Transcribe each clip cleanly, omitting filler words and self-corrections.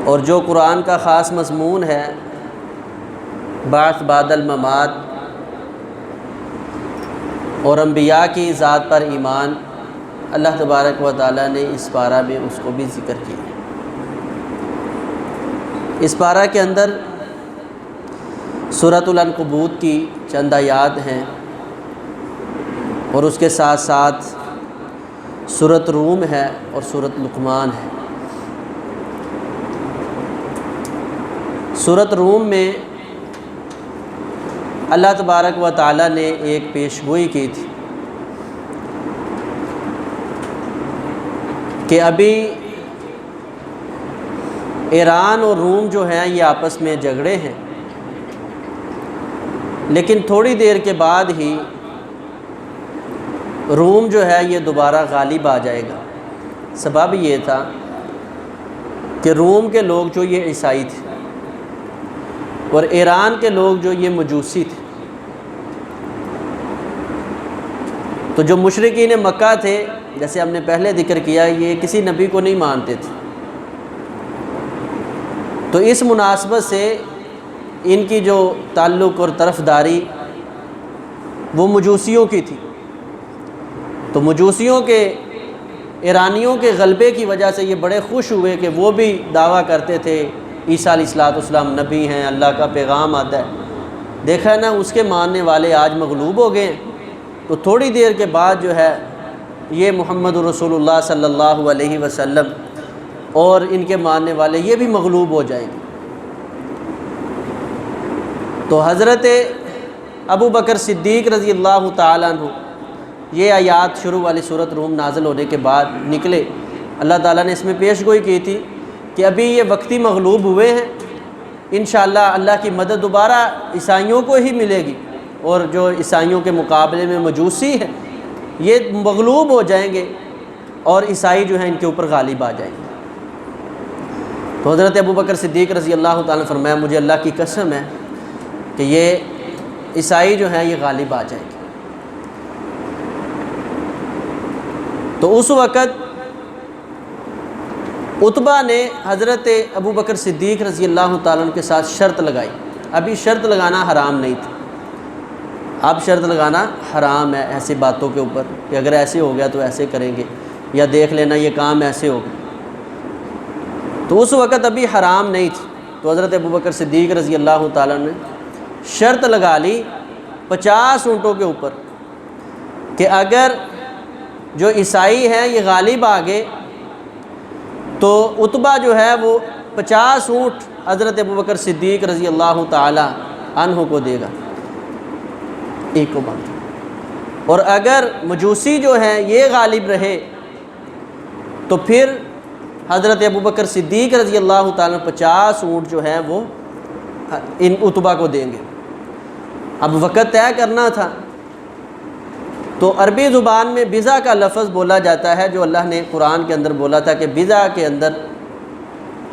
اور جو قرآن کا خاص مضمون ہے بعث بعد الممات اور انبیاء کی ذات پر ایمان، اللہ تبارک و تعالیٰ نے اس پارہ میں اس کو بھی ذکر کیا ہے۔ اس پارہ کے اندر سورۃ العنکبوت کی چند آیات ہیں اور اس کے ساتھ ساتھ سورۃ روم ہے اور سورۃ لقمان ہے۔ سورۃ روم میں اللہ تبارک و تعالیٰ نے ایک پیشگوئی کی تھی کہ ابھی ایران اور روم جو ہیں یہ آپس میں جھگڑے ہیں، لیکن تھوڑی دیر کے بعد ہی روم جو ہے یہ دوبارہ غالب آ جائے گا۔ سبب یہ تھا کہ روم کے لوگ جو یہ عیسائی تھے اور ایران کے لوگ جو یہ مجوسی تھے، تو جو مشرکین مکہ تھے جیسے ہم نے پہلے ذکر کیا یہ کسی نبی کو نہیں مانتے تھے، تو اس مناسبت سے ان کی جو تعلق اور طرفداری وہ مجوسیوں کی تھی، تو مجوسیوں کے ایرانیوں کے غلبے کی وجہ سے یہ بڑے خوش ہوئے کہ وہ بھی دعویٰ کرتے تھے عیسیٰ علیہ السلام نبی ہیں، اللہ کا پیغام آتا ہے۔ دیکھا ہے نا اس کے ماننے والے آج مغلوب ہو گئے ہیں، تو تھوڑی دیر کے بعد جو ہے یہ محمد رسول اللہ صلی اللہ علیہ وسلم اور ان کے ماننے والے یہ بھی مغلوب ہو جائیں گے۔ تو حضرت ابو بکر صدیق رضی اللہ تعالیٰ عنہ یہ آیات شروع والی سورۃ روم نازل ہونے کے بعد نکلے، اللہ تعالیٰ نے اس میں پیش گوئی کی تھی کہ ابھی یہ وقتی مغلوب ہوئے ہیں، انشاءاللہ اللہ کی مدد دوبارہ عیسائیوں کو ہی ملے گی، اور جو عیسائیوں کے مقابلے میں مجوسی ہیں یہ مغلوب ہو جائیں گے اور عیسائی جو ہیں ان کے اوپر غالب آ جائیں گے۔ تو حضرت ابو بکر صدیق رضی اللہ تعالیٰ نے فرمایا مجھے اللہ کی قسم ہے کہ یہ عیسائی جو ہیں یہ غالب آ جائیں گے۔ تو اس وقت عتبہ نے حضرت ابو بکر صدیق رضی اللہ تعالیٰ عنہ کے ساتھ شرط لگائی۔ ابھی شرط لگانا حرام نہیں تھی، اب شرط لگانا حرام ہے ایسی باتوں کے اوپر کہ اگر ایسے ہو گیا تو ایسے کریں گے، یا دیکھ لینا یہ کام ایسے ہوگا، تو اس وقت ابھی حرام نہیں تھی۔ تو حضرت ابو بکر صدیق رضی اللہ تعالیٰ نے شرط لگا لی 50 اونٹوں کے اوپر کہ اگر جو عیسائی ہیں یہ غالب آ گئے تو عتبہ جو ہے وہ 50 اونٹ حضرت ابو بکر صدیق رضی اللہ تعالی عنہ کو دے گا، ایک کو بات۔ اور اگر مجوسی جو ہیں یہ غالب رہے تو پھر حضرت ابو بکر صدیق رضی اللہ تعالیٰ 50 اونٹ جو ہیں وہ ان عتبہ کو دیں گے۔ اب وقت طے کرنا تھا، تو عربی زبان میں بضع کا لفظ بولا جاتا ہے جو اللہ نے قرآن کے اندر بولا تھا کہ بضع کے اندر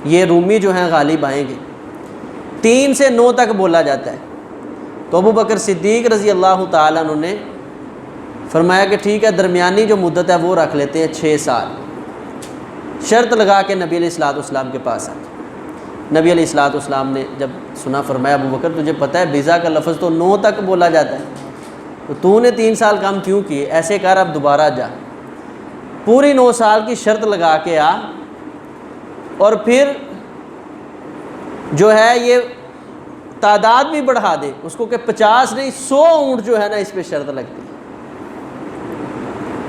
یہ رومی جو ہیں غالب آئیں گے، 3 سے 9 تک بولا جاتا ہے۔ تو ابو بکر صدیق رضی اللہ تعالیٰ عنہ نے فرمایا کہ ٹھیک ہے درمیانی جو مدت ہے وہ رکھ لیتے ہیں 6 سال، شرط لگا کے نبی علیہ السلام کے پاس آئے۔ نبی علیہ السلام نے جب سنا فرمایا ابو بکر تجھے پتہ ہے بضع کا لفظ تو 9 تک بولا جاتا ہے، تو نے 3 سال کام کیوں کیے؟ ایسے کر اب دوبارہ جا، پوری 9 سال کی شرط لگا کے آ، اور پھر جو ہے یہ تعداد بھی بڑھا دے اس کو کہ 50 نہیں 100 اونٹ جو ہے نا اس پہ شرط لگتی ہے۔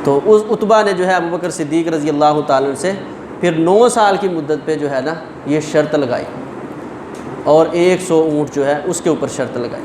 تو اس عتبہ نے جو ہے ابو بکر صدیق رضی اللہ تعالیٰ سے پھر 9 سال کی مدت پہ جو ہے نا یہ شرط لگائی، اور 100 اونٹ جو ہے اس کے اوپر شرط لگائی۔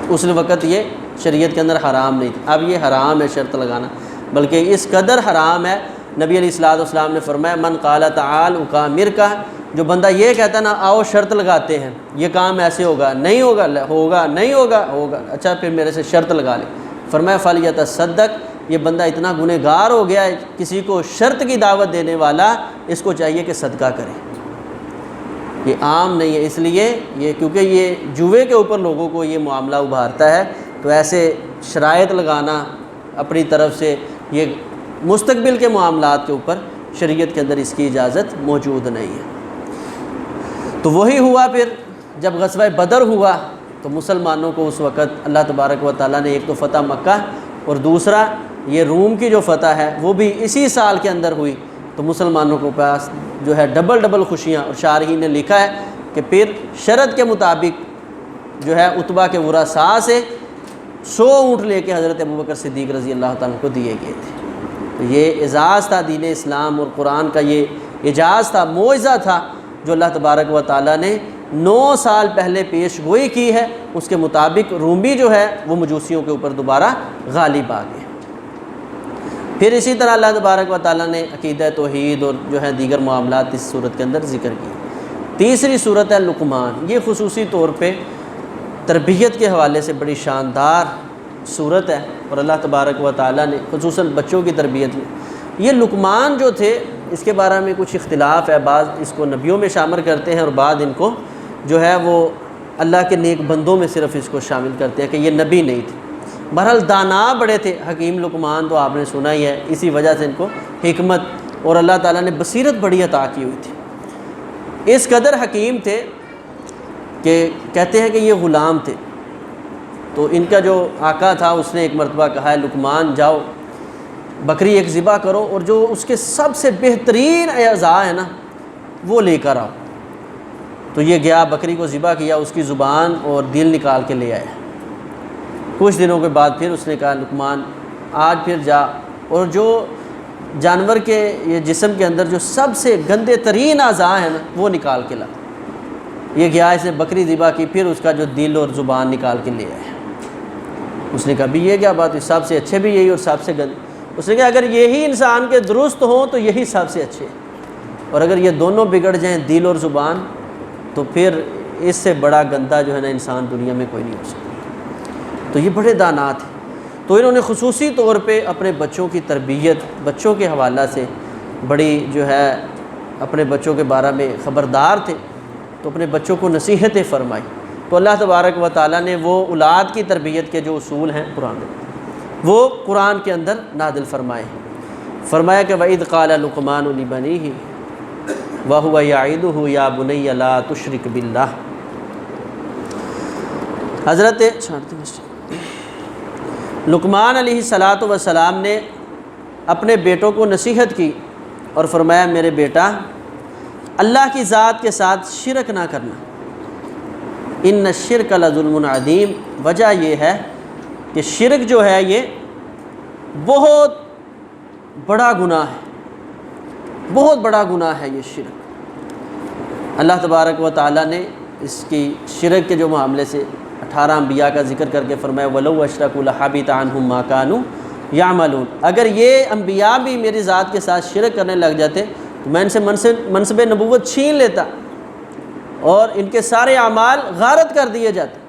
اس وقت یہ شریعت کے اندر حرام نہیں تھی، اب یہ حرام ہے شرط لگانا، بلکہ اس قدر حرام ہے نبی علیہ السلام نے فرمایا من قال تعال اکامر کا، جو بندہ یہ کہتا نا آؤ شرط لگاتے ہیں یہ کام ایسے ہوگا نہیں ہوگا، ہوگا نہیں ہوگا، ہوگا اچھا پھر میرے سے شرط لگا لے، فرمایا فلیتصدق، یہ بندہ اتنا گنہگار ہو گیا ہے کسی کو شرط کی دعوت دینے والا، اس کو چاہیے کہ صدقہ کرے۔ یہ عام نہیں ہے، اس لیے یہ کیونکہ یہ جوئے کے اوپر لوگوں کو یہ معاملہ ابھارتا ہے، تو ایسے شرائط لگانا اپنی طرف سے یہ مستقبل کے معاملات کے اوپر شریعت کے اندر اس کی اجازت موجود نہیں ہے۔ تو وہی ہوا پھر جب غزوہ بدر ہوا تو مسلمانوں کو اس وقت اللہ تبارک و تعالیٰ نے ایک تو فتح مکہ اور دوسرا یہ روم کی جو فتح ہے وہ بھی اسی سال کے اندر ہوئی، تو مسلمانوں کو پاس جو ہے ڈبل خوشیاں، اور شارحین نے لکھا ہے کہ پھر شرط کے مطابق جو ہے عتبہ کے ورثاء سے 100 اونٹ لے کے حضرت ابوبکر صدیق رضی اللہ تعالیٰ کو دیے گئے تھے۔ تو یہ اعزاز تھا دین اسلام اور قرآن کا، یہ اعجاز تھا، معجزہ تھا جو اللہ تبارک و تعالیٰ نے 9 سال پہلے پیش گوئی کی ہے، اس کے مطابق رومی جو ہے وہ مجوسیوں کے اوپر دوبارہ غالب آ گئے۔ پھر اسی طرح اللہ تبارک و تعالیٰ نے عقیدہ توحید اور جو ہے دیگر معاملات اس صورت کے اندر ذکر کی۔ تیسری صورت ہے لقمان، یہ خصوصی طور پہ تربیت کے حوالے سے بڑی شاندار صورت ہے، اور اللہ تبارک و تعالیٰ نے خصوصاً بچوں کی تربیت میں یہ لقمان جو تھے اس کے بارے میں کچھ اختلاف ہے، بعض اس کو نبیوں میں شامل کرتے ہیں اور بعض ان کو جو ہے وہ اللہ کے نیک بندوں میں صرف اس کو شامل کرتے ہیں کہ یہ نبی نہیں تھے۔ بہرحال دانا بڑے تھے، حکیم لقمان تو آپ نے سنا ہی ہے، اسی وجہ سے ان کو حکمت اور اللہ تعالیٰ نے بصیرت بڑی عطا کی ہوئی تھی۔ اس قدر حکیم تھے کہ کہتے ہیں کہ یہ غلام تھے، تو ان کا جو آقا تھا اس نے ایک مرتبہ کہا ہے لقمان جاؤ بکری ایک ذبح کرو اور جو اس کے سب سے بہترین اعضاء ہے نا وہ لے کر آؤ۔ تو یہ گیا بکری کو ذبح کیا، اس کی زبان اور دل نکال کے لے آیا۔ کچھ دنوں کے بعد پھر اس نے کہا لقمان آج پھر جا اور جو جانور کے یہ جسم کے اندر جو سب سے گندے ترین اعضاء ہیں نا وہ نکال کے لا۔ یہ گیا، اس نے بکری ذبح کی، پھر اس کا جو دل اور زبان نکال کے لے آیا۔ اس نے کہا بھی یہ کیا بات ہے، سب سے اچھے بھی یہی اور سب سے گندے۔ اس نے کہا اگر یہی انسان کے درست ہوں تو یہی سب سے اچھے ہیں، اور اگر یہ دونوں بگڑ جائیں دل اور زبان تو پھر اس سے بڑا گندہ جو ہے نا انسان دنیا میں کوئی نہیں ہو سکتا۔ تو یہ بڑے دانا تھے، تو انہوں نے خصوصی طور پہ اپنے بچوں کی تربیت، بچوں کے حوالہ سے بڑی جو ہے اپنے بچوں کے بارے میں خبردار تھے، تو اپنے بچوں کو نصیحتیں فرمائی۔ تو اللہ تبارک و تعالیٰ نے وہ اولاد کی تربیت کے جو اصول ہیں وہ قرآن کے اندر نازل فرمائے۔ فرمایا کہ وَإِذْ قَالَ لُقْمَانُ لِبَنِيهِ وَهُوَ يَعِظُهُ يَا بُنَيَّ لَا تُشْرِكْ بِاللَّهِ۔ حضرت لقمان علیہ السلام نے اپنے بیٹوں کو نصیحت کی اور فرمایا میرے بیٹا اللہ کی ذات کے ساتھ شرک نہ کرنا، ان الشرک لظلم عظیم۔ وجہ یہ ہے کہ شرک جو ہے یہ بہت بڑا گناہ ہے، بہت بڑا گناہ ہے یہ شرک۔ اللہ تبارک و تعالیٰ نے اس کی شرک کے جو معاملے سے 18 انبیاء کا ذکر کر کے فرمایا وَلَوْ أَشْرَكُوا لَحَبِطَ عَنْهُمْ مَا كَانُوا يَعْمَلُونَ۔ اگر یہ انبیاء بھی میری ذات کے ساتھ شرک کرنے لگ جاتے تو میں ان سے منصب نبوت چھین لیتا اور ان کے سارے اعمال غارت کر دیے جاتے۔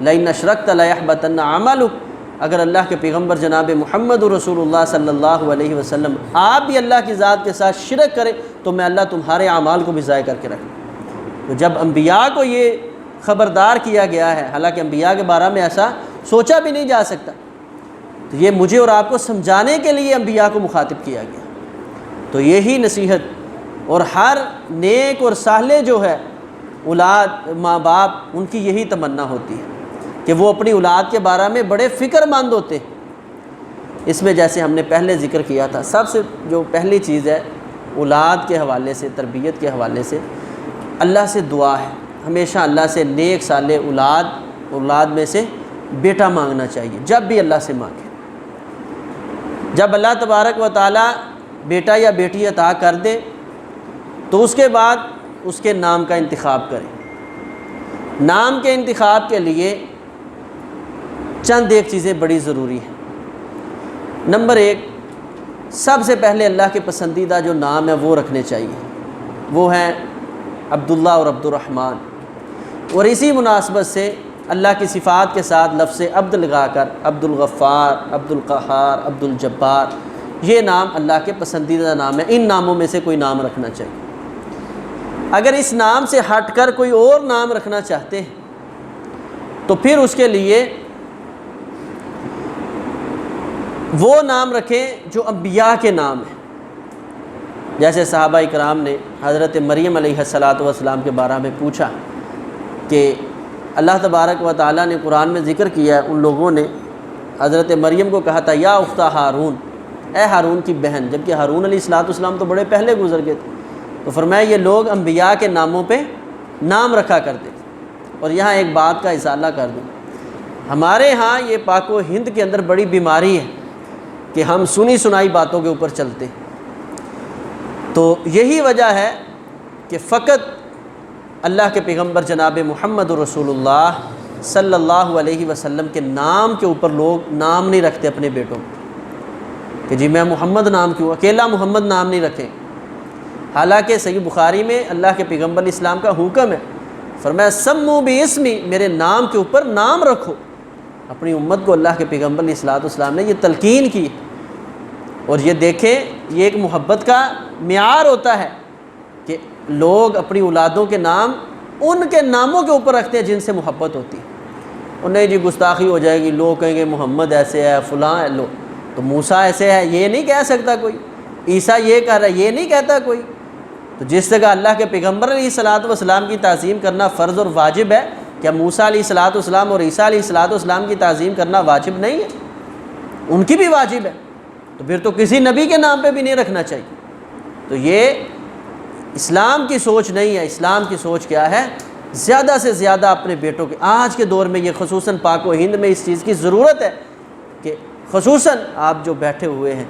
لَإِنْ أَشْرَكْتَ لَيَحْبَطَنَّ عَمَلُكَ۔ اگر اللہ کے پیغمبر جناب محمد رسول اللہ صلی اللہ علیہ وسلم آپ بھی اللہ کی ذات کے ساتھ شرک کریں تو میں اللہ تمہارے اعمال کو بھی ضائع کر کے رکھوں۔ تو جب انبیاء کو یہ خبردار کیا گیا ہے، حالانکہ انبیاء کے بارے میں ایسا سوچا بھی نہیں جا سکتا، تو یہ مجھے اور آپ کو سمجھانے کے لیے انبیاء کو مخاطب کیا گیا۔ تو یہی نصیحت، اور ہر نیک اور صالح جو ہے اولاد ماں باپ ان کی یہی تمنا ہوتی ہے کہ وہ اپنی اولاد کے بارے میں بڑے فکر مند ہوتے ہیں۔ اس میں جیسے ہم نے پہلے ذکر کیا تھا، سب سے جو پہلی چیز ہے اولاد کے حوالے سے، تربیت کے حوالے سے اللہ سے دعا ہے، ہمیشہ اللہ سے نیک صالح اولاد میں سے بیٹا مانگنا چاہیے۔ جب بھی اللہ سے مانگے، جب اللہ تبارک و تعالیٰ بیٹا یا بیٹی عطا کر دے تو اس کے بعد اس کے نام کا انتخاب کریں۔ نام کے انتخاب کے لیے چند ایک چیزیں بڑی ضروری ہیں۔ نمبر 1، سب سے پہلے اللہ کے پسندیدہ جو نام ہے وہ رکھنے چاہیے، وہ ہیں عبداللہ اور عبد الرحمن۔ اور اسی مناسبت سے اللہ کی صفات کے ساتھ لفظ عبد لگا کر عبد الغفار، عبد القہار، عبد الجبار، یہ نام اللہ کے پسندیدہ نام ہے۔ ان ناموں میں سے کوئی نام رکھنا چاہیے۔ اگر اس نام سے ہٹ کر کوئی اور نام رکھنا چاہتے ہیں تو پھر اس کے لیے وہ نام رکھیں جو انبیاء کے نام ہیں۔ جیسے صحابہ اکرام نے حضرت مریم علیہ السلام کے بارے میں پوچھا کہ اللہ تبارک و تعالیٰ نے قرآن میں ذکر کیا ہے، ان لوگوں نے حضرت مریم کو کہا تھا یا اختہ ہارون، اے ہارون کی بہن، جبکہ ہارون علیہ السلام تو بڑے پہلے گزر گئے تھے۔ تو فرمایا یہ لوگ انبیاء کے ناموں پہ نام رکھا کرتے تھے۔ اور یہاں ایک بات کا اضافہ کر دوں، ہمارے ہاں یہ پاک و ہند کے اندر بڑی بیماری ہے کہ ہم سنی سنائی باتوں کے اوپر چلتے ہیں۔ تو یہی وجہ ہے کہ فقط اللہ کے پیغمبر جناب محمد رسول اللہ صلی اللہ علیہ وسلم کے نام کے اوپر لوگ نام نہیں رکھتے اپنے بیٹوں کہ جی میں محمد نام کیوں، اکیلا محمد نام نہیں رکھیں۔ حالانکہ صحیح بخاری میں اللہ کے پیغمبر اسلام کا حکم ہے، فرمایا سمو باسمی، میرے نام کے اوپر نام رکھو۔ اپنی امت کو اللہ کے پیغمبر علیہ السلام نے یہ تلقین کی، اور یہ دیکھیں یہ ایک محبت کا معیار ہوتا ہے کہ لوگ اپنی اولادوں کے نام ان کے ناموں کے اوپر رکھتے ہیں جن سے محبت ہوتی ہے۔ اور نہیں جی گستاخی ہو جائے گی، لوگ کہیں گے محمد ایسے ہے، فلاں ہے، لو تو موسیٰ ایسے ہے یہ نہیں کہہ سکتا کوئی، عیسیٰ یہ کہہ رہا ہے یہ نہیں کہتا کوئی۔ تو جس جگہ اللہ کے پیغمبر علیہ السلام کی تعظیم کرنا فرض اور واجب ہے، کیا موسیٰ علیہ السلام اور عیسیٰ علیہ السلام کی تعظیم کرنا واجب نہیں ہے؟ ان کی بھی واجب ہے، تو پھر تو کسی نبی کے نام پہ بھی نہیں رکھنا چاہیے۔ تو یہ اسلام کی سوچ نہیں ہے۔ اسلام کی سوچ کیا ہے؟ زیادہ سے زیادہ اپنے بیٹوں کے، آج کے دور میں یہ خصوصاً پاک و ہند میں اس چیز کی ضرورت ہے کہ خصوصاً آپ جو بیٹھے ہوئے ہیں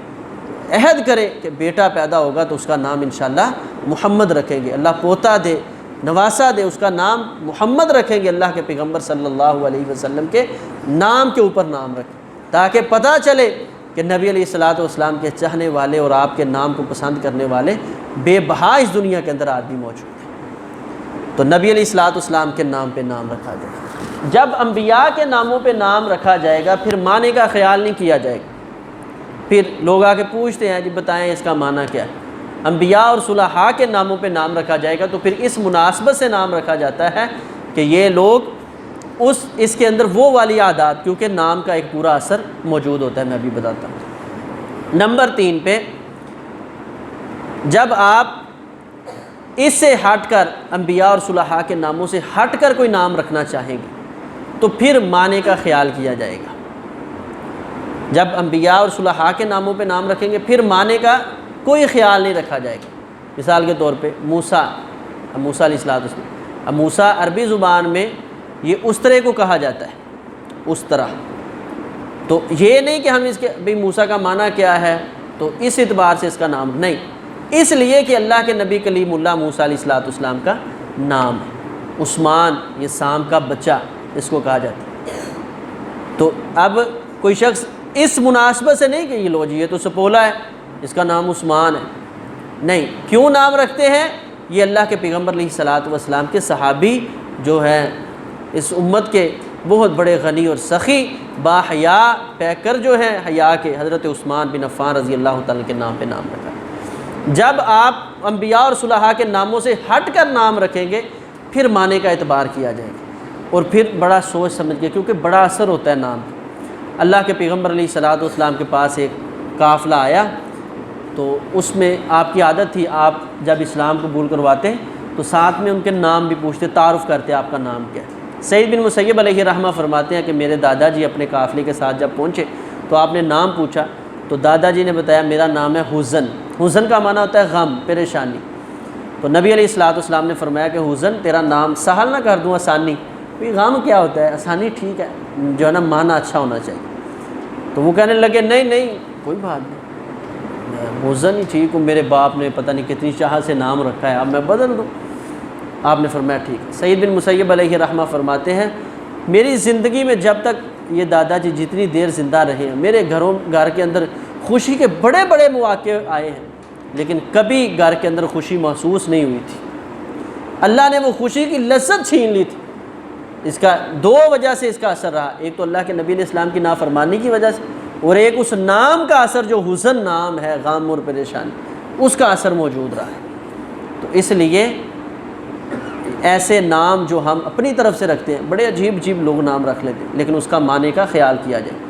عہد کریں کہ بیٹا پیدا ہوگا تو اس کا نام انشاءاللہ محمد رکھیں گے، اللہ پوتا دے نواسا دے اس کا نام محمد رکھیں گے، اللہ کے پیغمبر صلی اللہ علیہ وسلم کے نام کے اوپر نام رکھیں، تاکہ پتہ چلے کہ نبی علیہ السلام کے چاہنے والے اور آپ کے نام کو پسند کرنے والے بے بہا اس دنیا کے اندر آدمی موجود ہیں۔ تو نبی علیہ السلام کے نام پہ نام رکھا جائے گا۔ جب انبیاء کے ناموں پہ نام رکھا جائے گا پھر معنی کا خیال نہیں کیا جائے گا۔ پھر لوگ آ کے پوچھتے ہیں جی بتائیں اس کا معنی کیا ہے۔ انبیاء اور صلحاء کے ناموں پہ نام رکھا جائے گا تو پھر اس مناسبت سے نام رکھا جاتا ہے کہ یہ لوگ اس کے اندر وہ والی عادات، کیونکہ نام کا ایک پورا اثر موجود ہوتا ہے، میں ابھی بتاتا ہوں۔ نمبر 3 پہ جب آپ اس سے ہٹ کر انبیاء اور صلحاء کے ناموں سے ہٹ کر کوئی نام رکھنا چاہیں گے تو پھر معنی کا خیال کیا جائے گا۔ جب انبیاء اور صلحاء کے ناموں پہ نام رکھیں گے پھر معنی کا کوئی خیال نہیں رکھا جائے گا۔ مثال کے طور پہ موسیٰ علیہ السلام، اب موسیٰ عربی زبان میں یہ اسطرے کو کہا جاتا ہے، اسطرہ۔ تو یہ نہیں کہ ہم اس کے بھئی موسیٰ کا معنی کیا ہے تو اس اعتبار سے اس کا نام نہیں، اس لیے کہ اللہ کے نبی کلیم اللہ موسیٰ علیہ السلام کا نام ہے۔ عثمان یہ سام کا بچہ اس کو کہا جاتا ہے۔ تو اب کوئی شخص اس مناسبت سے نہیں کہ یہ لو جی یہ تو سپولا ہے اس کا نام عثمان ہے، نہیں۔ کیوں نام رکھتے ہیں؟ یہ اللہ کے پیغمبر علیہ السلام کے صحابی جو ہیں اس امت کے بہت بڑے غنی اور سخی با حیا پیکر جو ہیں حیا کے، حضرت عثمان بن عفان رضی اللہ تعالیٰ کے نام پہ نام رکھا۔ جب آپ انبیاء اور صلحاء کے ناموں سے ہٹ کر نام رکھیں گے پھر معنی کا اعتبار کیا جائے گا، اور پھر بڑا سوچ سمجھ کے، کیونکہ بڑا اثر ہوتا ہے نام کا۔ اللہ کے پیغمبر علیہ السلام کے پاس ایک قافلہ آیا تو اس میں آپ کی عادت تھی آپ جب اسلام قبول کرواتے تو ساتھ میں ان کے نام بھی پوچھتے، تعارف کرتے آپ کا نام کیا ہے۔ سعید بن مسیب علیہ رحمہ فرماتے ہیں کہ میرے دادا جی اپنے قافلے کے ساتھ جب پہنچے تو آپ نے نام پوچھا تو دادا جی نے بتایا میرا نام ہے حزن۔ حزن کا معنی ہوتا ہے غم، پریشانی۔ تو نبی علیہ السلام نے فرمایا کہ حزن تیرا نام سہل نہ کر دوں آسانی؟ غم کیا ہوتا ہے؟ آسانی ٹھیک ہے، جو ہے نا معنی اچھا ہونا چاہیے۔ تو وہ کہنے لگے نہیں کوئی بات نہیں، حزن ہی ٹھیک ہوں، میرے باپ نے پتہ نہیں کتنی چاہت سے نام رکھا ہے، اب میں بدل دوں؟ آپ نے فرمایا ٹھیک ہے۔ سعید بن مسیب علیہ رحمہ فرماتے ہیں میری زندگی میں جب تک یہ دادا جی جتنی دیر زندہ رہے ہیں میرے گھر کے اندر خوشی کے بڑے بڑے مواقع آئے ہیں، لیکن کبھی گھر کے اندر خوشی محسوس نہیں ہوئی تھی۔ اللہ نے وہ خوشی کی لذت چھین لی تھی۔ اس کا 2 وجہ سے اس کا اثر رہا، ایک تو اللہ کے نبی علیہ السلام کی نافرمانی کی وجہ سے، اور ایک اس نام کا اثر جو حزن نام ہے، غم اور پریشانی، اس کا اثر موجود رہا ہے۔ تو اس لیے ایسے نام جو ہم اپنی طرف سے رکھتے ہیں، بڑے عجیب لوگ نام رکھ لیتے ہیں، لیکن اس کا معنی کا خیال کیا جائے۔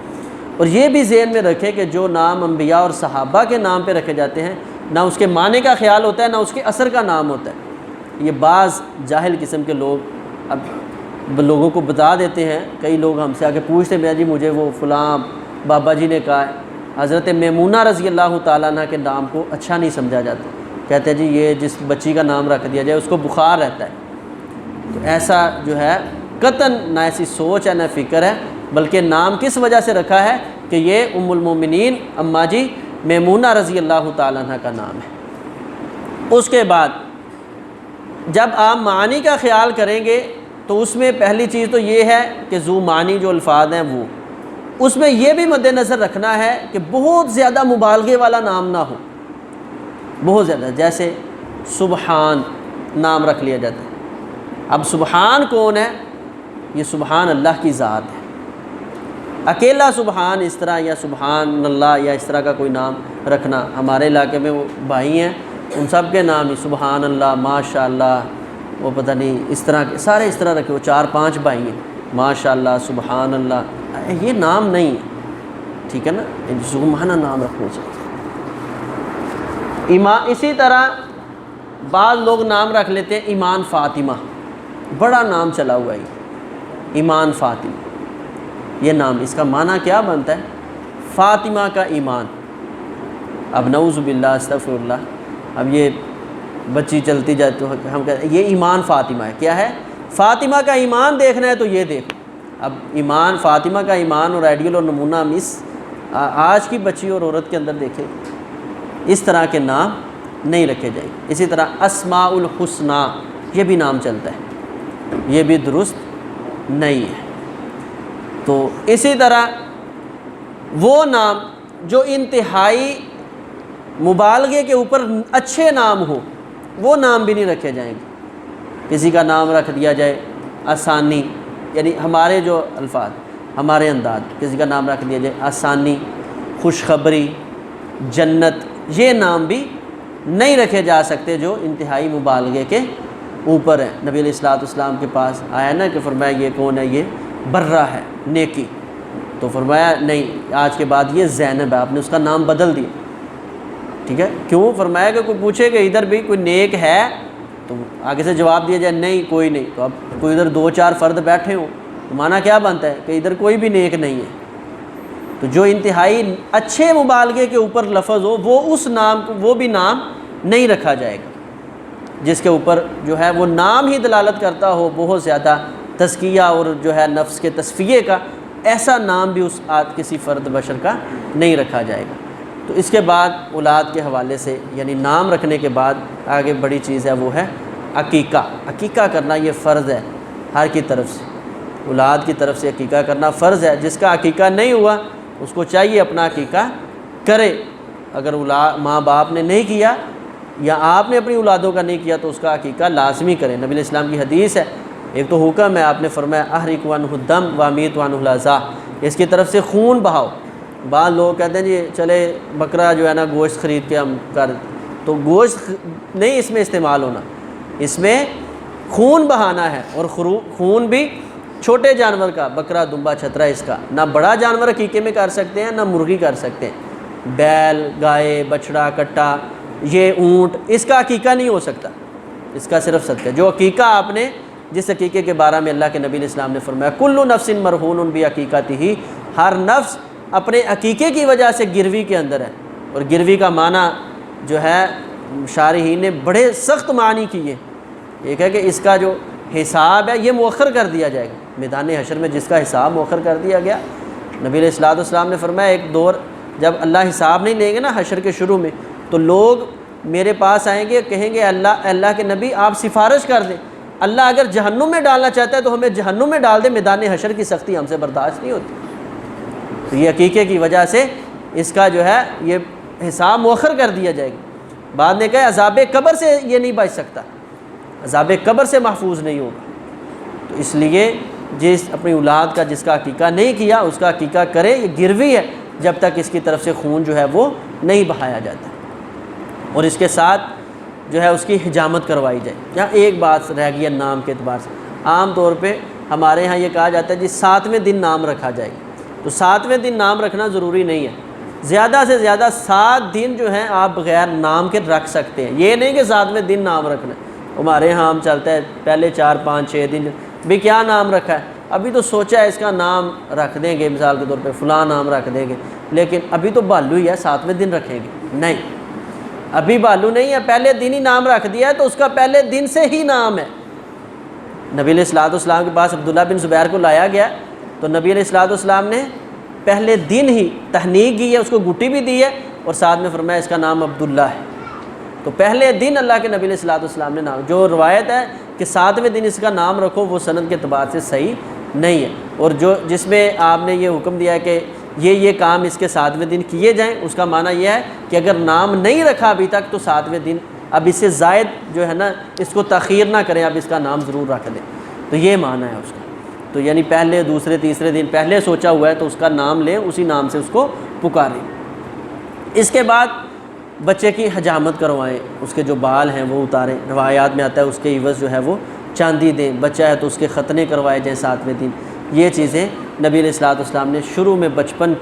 اور یہ بھی ذہن میں رکھیں کہ جو نام انبیاء اور صحابہ کے نام پہ رکھے جاتے ہیں نہ اس کے معنی کا خیال ہوتا ہے، نہ اس کے اثر کا نام ہوتا ہے۔ یہ بعض جاہل قسم کے لوگ اب لوگوں کو بتا دیتے ہیں، کئی لوگ ہم سے آ کے پوچھتے ہیں جی مجھے وہ فلاں بابا جی نے کہا ہے، حضرت میمونہ رضی اللہ تعالیٰ عنہ کے نام کو اچھا نہیں سمجھا جاتا، کہتے ہیں جی یہ جس بچی کا نام رکھ دیا جائے اس کو بخار رہتا ہے۔ تو ایسا جو ہے قطعاً نہ ایسی سوچ ہے نہ فکر ہے، بلکہ نام کس وجہ سے رکھا ہے کہ یہ ام المومنین اماں جی میمونہ رضی اللہ تعالیٰ عنہ کا نام ہے۔ اس کے بعد جب آپ معنی کا خیال کریں گے تو اس میں پہلی چیز تو یہ ہے کہ ذو معنی جو الفاظ ہیں وہ، اس میں یہ بھی مد نظر رکھنا ہے کہ بہت زیادہ مبالغے والا نام نہ ہو، بہت زیادہ، جیسے سبحان نام رکھ لیا جاتا ہے۔ اب سبحان کون ہے؟ یہ سبحان اللہ کی ذات ہے، اکیلا سبحان اس طرح یا سبحان اللہ یا اس طرح کا کوئی نام رکھنا، ہمارے علاقے میں وہ بھائی ہیں ان سب کے نام ہی سبحان اللہ، ماشاء اللہ، وہ پتہ نہیں اس طرح کے سارے اس طرح رکھے، وہ 4-5 بھائی ہیں، ماشاء اللہ، سبحان اللہ، یہ نام نہیں ہے، ٹھیک ہے نا، ذومعنی نام رکھنا چاہیے۔ اسی طرح بعض لوگ نام رکھ لیتے ہیں ایمان فاطمہ، بڑا نام چلا ہوا ہے ایمان فاطمہ، یہ نام اس کا معنی کیا بنتا ہے؟ فاطمہ کا ایمان۔ اب نعوذ باللہ استغفر اللہ، اب یہ بچی چلتی جائے تو ہم کہتے ہیں یہ ایمان فاطمہ ہے، کیا ہے؟ فاطمہ کا ایمان دیکھنا ہے تو یہ دیکھو۔ اب ایمان فاطمہ کا ایمان اور آئیڈیل اور نمونہ ہم اس آج کی بچی اور عورت کے اندر دیکھیں، اس طرح کے نام نہیں رکھے جائیں۔ اسی طرح اسماء الحسنی، یہ بھی نام چلتا ہے، یہ بھی درست نہیں ہے۔ تو اسی طرح وہ نام جو انتہائی مبالغے کے اوپر اچھے نام ہو وہ نام بھی نہیں رکھے جائیں گے۔ کسی کا نام رکھ دیا جائے آسانی، یعنی ہمارے جو الفاظ ہمارے انداز، کسی کا نام رکھ دیا جائے آسانی، خوشخبری، جنت، یہ نام بھی نہیں رکھے جا سکتے جو انتہائی مبالغے کے اوپر ہیں۔ نبی علیہ الصلوۃ والسلام کے پاس آیا نا کہ فرمایا یہ کون ہے؟ یہ برہ ہے، نیکی، تو فرمایا نہیں، آج کے بعد یہ زینب ہے، آپ نے اس کا نام بدل دیا، ٹھیک ہے؟ کیوں؟ فرمایا کہ کوئی پوچھے کہ ادھر بھی کوئی نیک ہے تو آگے سے جواب دیا جائے نہیں کوئی نہیں، تو اب کوئی ادھر 2-4 فرد بیٹھے ہوں تو معنی کیا بنتا ہے کہ ادھر کوئی بھی نیک نہیں ہے۔ تو جو انتہائی اچھے مبالغے کے اوپر لفظ ہو وہ اس نام کو، وہ بھی نام نہیں رکھا جائے گا جس کے اوپر جو ہے وہ نام ہی دلالت کرتا ہو بہت زیادہ تزکیہ اور جو ہے نفس کے تصفیے کا، ایسا نام بھی اس کسی فرد بشر کا نہیں رکھا جائے گا۔ تو اس کے بعد اولاد کے حوالے سے، یعنی نام رکھنے کے بعد آگے بڑی چیز ہے وہ ہے عقیقہ۔ عقیقہ کرنا یہ فرض ہے ہر کی طرف سے، اولاد کی طرف سے عقیقہ کرنا فرض ہے۔ جس کا عقیقہ نہیں ہوا اس کو چاہیے اپنا عقیقہ کرے۔ اگر ماں باپ نے نہیں کیا یا آپ نے اپنی اولادوں کا نہیں کیا تو اس کا عقیقہ لازمی کریں۔ نبی علیہ السلام کی حدیث ہے، ایک تو حکم ہے، آپ نے فرمایا احرق عنہ الدم وامیت عنہ الاذى، اس کی طرف سے خون بہاؤ۔ بعض لوگ کہتے ہیں جی چلے بکرا جو ہے نا گوشت خرید کے ہم کر، تو گوشت نہیں اس میں استعمال ہونا، اس میں خون بہانا ہے، اور خون بھی چھوٹے جانور کا، بکرا، دمبا، چھترا، اس کا، نہ بڑا جانور عقیقے میں کر سکتے ہیں نہ مرغی کر سکتے ہیں، بیل، گائے، بچڑا، کٹا، یہ اونٹ، اس کا عقیقہ نہیں ہو سکتا، اس کا صرف صدقہ۔ جو عقیقہ آپ نے، جس عقیقے کے بارے میں اللہ کے نبی علیہ السلام نے فرمایا کل نفس مرہون بعقیقتہ، ہر نفس اپنے عقیقے کی وجہ سے گروی کے اندر ہے۔ اور گروی کا معنی جو ہے شارحین نے بڑے سخت معنی کیے، ایک ہے کہ اس کا جو حساب ہے یہ مؤخر کر دیا جائے گا میدان حشر میں، جس کا حساب مؤخر کر دیا گیا۔ نبی علیہ الصلوۃ والسلام نے فرمایا ایک دور جب اللہ حساب نہیں لیں گے نا حشر کے شروع میں، تو لوگ میرے پاس آئیں گے، کہیں گے اللہ کے نبی آپ سفارش کر دیں، اللہ اگر جہنم میں ڈالنا چاہتا ہے تو ہمیں جہنم میں ڈال دے، میدان حشر کی سختی ہم سے برداشت نہیں ہوتی۔ تو یہ عقیقے کی وجہ سے اس کا جو ہے یہ حساب مؤخر کر دیا جائے گا۔ بعد نے کہا عذاب قبر سے یہ نہیں بچ سکتا، عذاب قبر سے محفوظ نہیں ہوگا۔ تو اس لیے جس اپنی اولاد کا جس کا عقیقہ نہیں کیا اس کا عقیقہ کرے، یہ گروی ہے جب تک اس کی طرف سے خون جو ہے وہ نہیں بہایا جاتا، اور اس کے ساتھ جو ہے اس کی حجامت کروائی جائے۔ یہاں ایک بات رہ گئی ہے نام کے اعتبار سے، عام طور پہ ہمارے ہاں یہ کہا جاتا ہے جی 7ویں دن نام رکھا جائے، تو 7ویں دن نام رکھنا ضروری نہیں ہے، زیادہ سے زیادہ 7 دن جو ہیں آپ بغیر نام کے رکھ سکتے ہیں، یہ نہیں کہ 7ویں دن نام رکھنا ہے۔ ہمارے ہاں ہم چلتا ہے پہلے 4 5 6 دن بھی کیا نام رکھا ہے، ابھی تو سوچا ہے اس کا نام رکھ دیں گے، مثال کے طور پہ فلاں نام رکھ دیں گے، لیکن ابھی تو بھالو ہی ہے، 7ویں دن رکھیں گے نہیں، ابھی بھالو نہیں ہے، پہلے دن ہی نام رکھ دیا ہے تو اس کا پہلے دن سے ہی نام ہے۔ نبی علیہ الصلوۃ والسلام کے پاس عبداللہ بن زبیر کو لایا گیا تو نبی علیہ الصلوۃ والسلام نے پہلے دن ہی تہنیک کی ہے، اس کو گٹی بھی دی ہے اور ساتھ میں فرمایا اس کا نام عبداللہ ہے۔ تو پہلے دن اللہ کے نبی علیہ الصلوۃ والسلام نے نام، جو روایت ہے کہ 7ویں دن اس کا نام رکھو وہ سند کے اعتبار سے صحیح نہیں ہے، اور جس میں آپ نے یہ حکم دیا ہے کہ یہ کام اس کے 7ویں دن کیے جائیں، اس کا معنی یہ ہے کہ اگر نام نہیں رکھا ابھی تک تو 7ویں دن اب اس سے زائد جو ہے نا اس کو تاخیر نہ کریں، اب اس کا نام ضرور رکھ دیں، تو یہ معنی ہے اس کا۔ تو یعنی پہلے دوسرے تیسرے دن پہلے سوچا ہوا ہے تو اس کا نام لیں، اسی نام سے اس کو پکاریں۔ اس کے بعد بچے کی حجامت کروائیں، اس کے جو بال ہیں وہ اتاریں، روایات میں آتا ہے اس کے عوض جو ہے وہ چاندی دیں، بچہ ہے تو اس کے ختنے کروائے جائیں 7ویں دن۔ یہ چیزیں نبی علیہ الصلوۃ والسلام نے شروع میں بچپن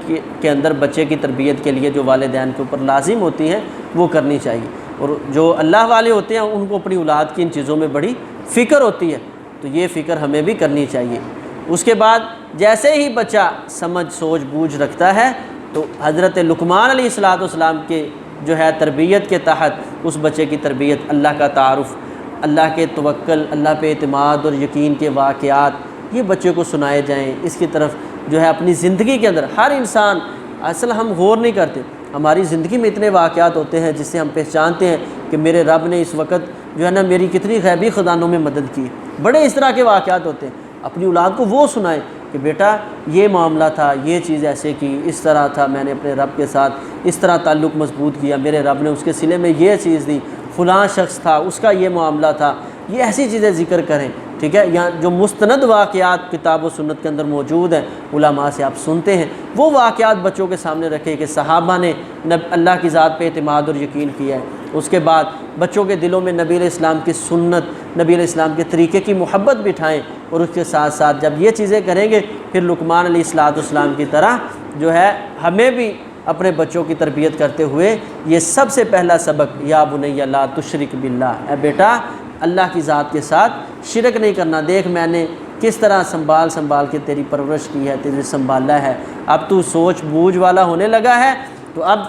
کے اندر بچے کی تربیت کے لیے جو والدین کے اوپر لازم ہوتی ہیں وہ کرنی چاہیے، اور جو اللہ والے ہوتے ہیں ان کو اپنی اولاد کی ان چیزوں میں بڑی فکر ہوتی ہے، تو یہ فکر ہمیں بھی کرنی چاہیے۔ اس کے بعد جیسے ہی بچہ سمجھ سوچ بوجھ رکھتا ہے تو حضرت لقمان علیہ الصلوۃ والسلام کے جو ہے تربیت کے تحت اس بچے کی تربیت، اللہ کا تعارف، اللہ کے توکل، اللہ پہ اعتماد اور یقین کے واقعات یہ بچے کو سنائے جائیں۔ اس کی طرف جو ہے اپنی زندگی کے اندر ہر انسان، اصل ہم غور نہیں کرتے، ہماری زندگی میں اتنے واقعات ہوتے ہیں جس سے ہم پہچانتے ہیں کہ میرے رب نے اس وقت جو ہے نا میری کتنی غیبی خزانوں میں مدد کی، بڑے اس طرح کے واقعات ہوتے ہیں۔ اپنی اولاد کو وہ سنائیں کہ بیٹا یہ معاملہ تھا، یہ چیز ایسے کی، اس طرح تھا، میں نے اپنے رب کے ساتھ اس طرح تعلق مضبوط کیا، میرے رب نے اس کے صلے میں یہ چیز دی، فلاں شخص تھا اس کا یہ معاملہ تھا، یہ ایسی چیزیں ذکر کریں، ٹھیک ہے۔ یا جو مستند واقعات کتاب و سنت کے اندر موجود ہیں، علماء سے آپ سنتے ہیں، وہ واقعات بچوں کے سامنے رکھیں کہ صحابہ نے اللہ کی ذات پہ اعتماد اور یقین کیا ہے۔ اس کے بعد بچوں کے دلوں میں نبی علیہ السلام کی سنت، نبی علیہ السلام کے طریقے کی محبت بٹھائیں، اور اس کے ساتھ ساتھ جب یہ چیزیں کریں گے پھر لقمان علیہ السلام کی طرح جو ہے ہمیں بھی اپنے بچوں کی تربیت کرتے ہوئے یہ سب سے پہلا سبق، یا بنی لا تشرک باللہ، اے بیٹا اللہ کی ذات کے ساتھ شرک نہیں کرنا، دیکھ میں نے کس طرح سنبھال کے تیری پرورش کی ہے، تیرے سنبھالا ہے، اب تو سوچ بوجھ والا ہونے لگا ہے تو اب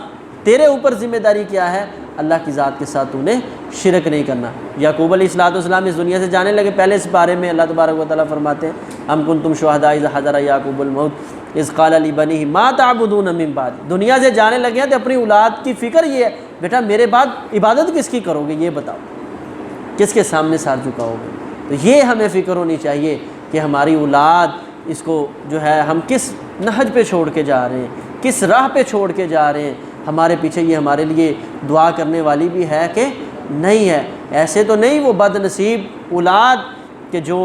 تیرے اوپر ذمہ داری کیا ہے، اللہ کی ذات کے ساتھ تو نے شرک نہیں کرنا۔ یعقوب علیہ السلام اس دنیا سے جانے لگے، پہلے اس بارے میں اللہ تبارک و تعالیٰ فرماتے ہیں ام کنتم شہداء اذ حضر یعقوب الموت اذ قال لبنیہ ما تعبدون من بعد، دنیا سے جانے لگے ہیں تو اپنی اولاد کی فکر یہ ہے بیٹا میرے بعد عبادت کس کی کرو گے، یہ بتاؤ، کس کے سامنے سر جھکاؤ گے۔ تو یہ ہمیں فکر ہونی چاہیے کہ ہماری اولاد اس کو جو ہے ہم کس نہج پہ چھوڑ کے جا رہے ہیں، کس راہ پہ چھوڑ کے جا رہے ہیں، ہمارے پیچھے یہ ہمارے لیے دعا کرنے والی بھی ہے کہ نہیں ہے۔ ایسے تو نہیں وہ بد نصیب اولاد کہ جو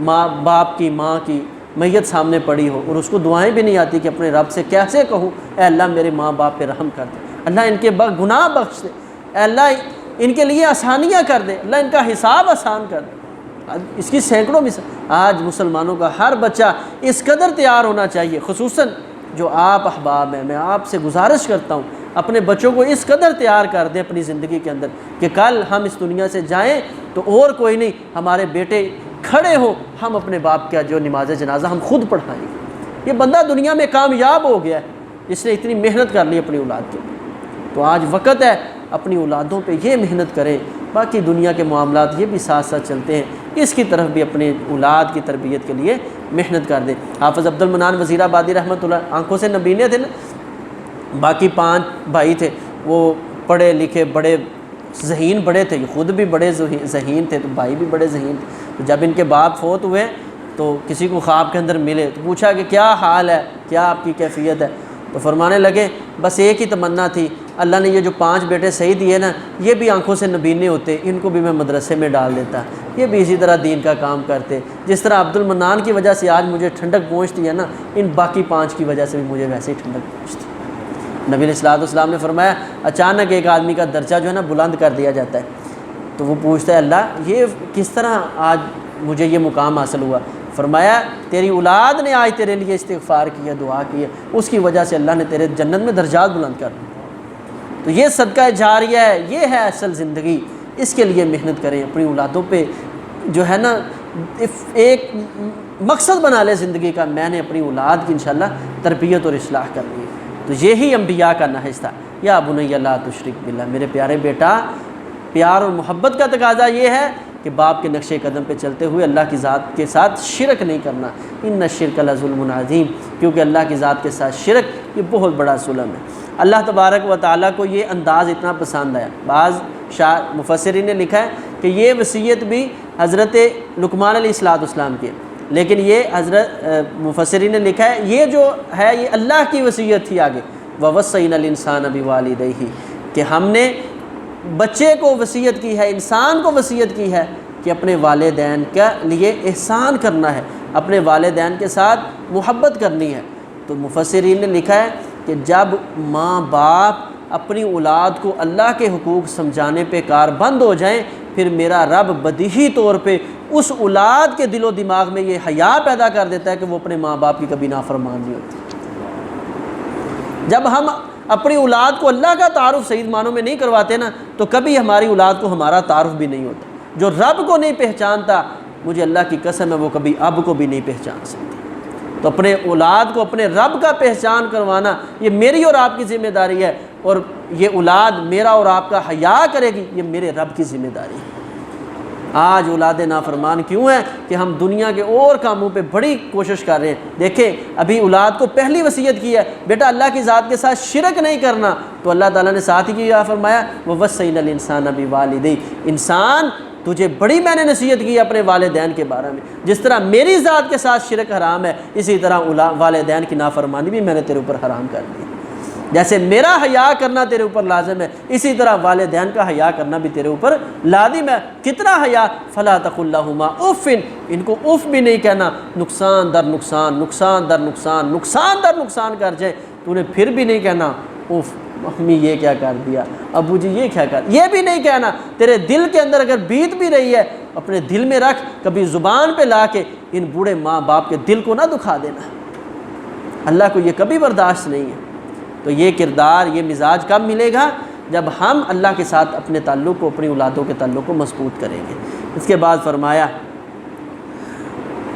ماں باپ کی ماں کی میت سامنے پڑی ہو اور اس کو دعائیں بھی نہیں آتی کہ اپنے رب سے کیسے کہوں اے اللہ میرے ماں باپ پہ رحم کر دے، اللہ ان کے گناہ بخش دے، اے اللہ ان کے لیے آسانیاں کر دے، اللہ ان کا حساب آسان کر دے۔ اس کی سینکڑوں مثال، آج مسلمانوں کا ہر بچہ اس قدر تیار ہونا چاہیے، خصوصاً جو آپ احباب ہیں، میں آپ سے گزارش کرتا ہوں اپنے بچوں کو اس قدر تیار کر دیں اپنی زندگی کے اندر کہ کل ہم اس دنیا سے جائیں تو اور کوئی نہیں، ہمارے بیٹے کھڑے ہوں، ہم اپنے باپ کا جو نماز جنازہ ہم خود پڑھائیں گے۔ یہ بندہ دنیا میں کامیاب ہو گیا ہے، اس نے اتنی محنت کر لی اپنی اولاد کے لیے، تو آج وقت ہے اپنی اولادوں پہ یہ محنت کریں، باقی دنیا کے معاملات یہ بھی ساتھ ساتھ چلتے ہیں، اس کی طرف بھی اپنے اولاد کی تربیت کے لیے محنت کر دیں۔ حافظ عبد المنان وزیر آبادی رحمۃ اللہ آنکھوں سے نبینے تھے نا، باقی 5 بھائی تھے، وہ پڑھے لکھے بڑے ذہین بڑے تھے، خود بھی بڑے ذہین تھے تو بھائی بھی بڑے ذہین تھے، تو جب ان کے باپ فوت ہوئے تو کسی کو خواب کے اندر ملے تو پوچھا کہ کیا حال ہے، کیا آپ کی کیفیت ہے، تو فرمانے لگے بس ایک ہی تمنا تھی، اللہ نے یہ جو 5 بیٹے صحیح دیے نا یہ بھی آنکھوں سے نبینے ہوتے، ان کو بھی میں مدرسے میں ڈال دیتا، یہ بھی اسی طرح دین کا کام کرتے، جس طرح عبد المنان کی وجہ سے آج مجھے ٹھنڈک پہنچتی ہے نا، ان باقی 5 کی وجہ سے بھی مجھے ویسے ہی ٹھنڈک پہنچتی۔ نبی علیہ السلام نے فرمایا اچانک ایک آدمی کا درجہ جو ہے نا بلند کر دیا جاتا ہے، تو وہ پوچھتا ہے اللہ یہ کس طرح آج مجھے یہ مقام حاصل ہوا، فرمایا تیری اولاد نے آج تیرے لیے استغفار کیا، دعا کی ہے، اس کی وجہ سے اللہ نے تیرے جنت میں درجات بلند کر دی۔ تو یہ صدقہ جاریہ ہے، یہ ہے اصل زندگی، اس کے لیے محنت کریں، اپنی اولادوں پہ جو ہے نا ایک مقصد بنا لے زندگی کا، میں نے اپنی اولاد کی انشاءاللہ تربیت اور اصلاح کرنی ہے۔ تو یہی انبیاء کا نہج تھا، یا بنی لا تشرک باللہ، میرے پیارے بیٹا، پیار اور محبت کا تقاضا یہ ہے کہ باپ کے نقش قدم پہ چلتے ہوئے اللہ کی ذات کے ساتھ شرک نہیں کرنا، ان الشرک لظلم عظیم، کیونکہ اللہ کی ذات کے ساتھ شرک یہ بہت بڑا ظلم ہے۔ اللہ تبارک و تعالیٰ کو یہ انداز اتنا پسند آیا، بعض مفسرین نے لکھا ہے کہ یہ وصیت بھی حضرت لقمان علیہ السلام کی ہے، لیکن یہ حضرت مفسرین نے لکھا ہے یہ جو ہے یہ اللہ کی وصیت تھی آگے، وَوَصَّيْنَا الْإِنسَانَ بِوَالِدَيْهِ، کہ ہم نے بچے کو وصیت کی ہے، انسان کو وصیت کی ہے کہ اپنے والدین کے لیے احسان کرنا ہے، اپنے والدین کے ساتھ محبت کرنی ہے۔ تو مفسرین نے لکھا ہے کہ جب ماں باپ اپنی اولاد کو اللہ کے حقوق سمجھانے پہ کاربند ہو جائیں، پھر میرا رب بدیہی طور پہ اس اولاد کے دل و دماغ میں یہ حیا پیدا کر دیتا ہے کہ وہ اپنے ماں باپ کی کبھی نافرمان نہیں ہوتی۔ جب ہم اپنی اولاد کو اللہ کا تعارف صحیح معنوں میں نہیں کرواتے نا، تو کبھی ہماری اولاد کو ہمارا تعارف بھی نہیں ہوتا۔ جو رب کو نہیں پہچانتا، مجھے اللہ کی قسم ہے وہ کبھی اب کو بھی نہیں پہچان سکتی۔ تو اپنے اولاد کو اپنے رب کا پہچان کروانا یہ میری اور آپ کی ذمہ داری ہے، اور یہ اولاد میرا اور آپ کا حیا کرے گی یہ میرے رب کی ذمہ داری ہے۔ آج اولاد نافرمان کیوں ہیں کہ ہم دنیا کے اور کاموں پہ بڑی کوشش کر رہے ہیں۔ دیکھیں ابھی اولاد کو پہلی وصیت کی ہے بیٹا اللہ کی ذات کے ساتھ شرک نہیں کرنا، تو اللہ تعالیٰ نے ساتھ ہی کیا فرمایا وَوَصَّيْنَا الْإِنسَانَ بِوَالِدَيْهِ، انسان تجھے بڑی میں نے نصیحت کی اپنے والدین کے بارے میں، جس طرح میری ذات کے ساتھ شرک حرام ہے اسی طرح والدین کی نافرمانی بھی میں نے تیرے اوپر حرام کر دی۔ جیسے میرا حیا کرنا تیرے اوپر لازم ہے، اسی طرح والدین کا حیا کرنا بھی تیرے اوپر لازم ہے۔ کتنا حیا؟ فَلَا تَقُل لَّهُمَا اُفٍّ، ان کو اف بھی نہیں کہنا، نقصان در نقصان، نقصان در نقصان، نقصان در نقصان کر جائے تو نے پھر بھی نہیں کہنا اف امی یہ کیا کر دیا، ابو جی یہ کیا کر، یہ بھی نہیں کہنا۔ تیرے دل کے اندر اگر بیت بھی رہی ہے اپنے دل میں رکھ، کبھی زبان پہ لا کے ان بوڑھے ماں باپ کے دل کو نہ دکھا دینا، اللہ کو یہ کبھی برداشت نہیں ہے۔ تو یہ کردار یہ مزاج کب ملے گا؟ جب ہم اللہ کے ساتھ اپنے تعلق کو اپنی اولادوں کے تعلق کو مضبوط کریں گے۔ اس کے بعد فرمایا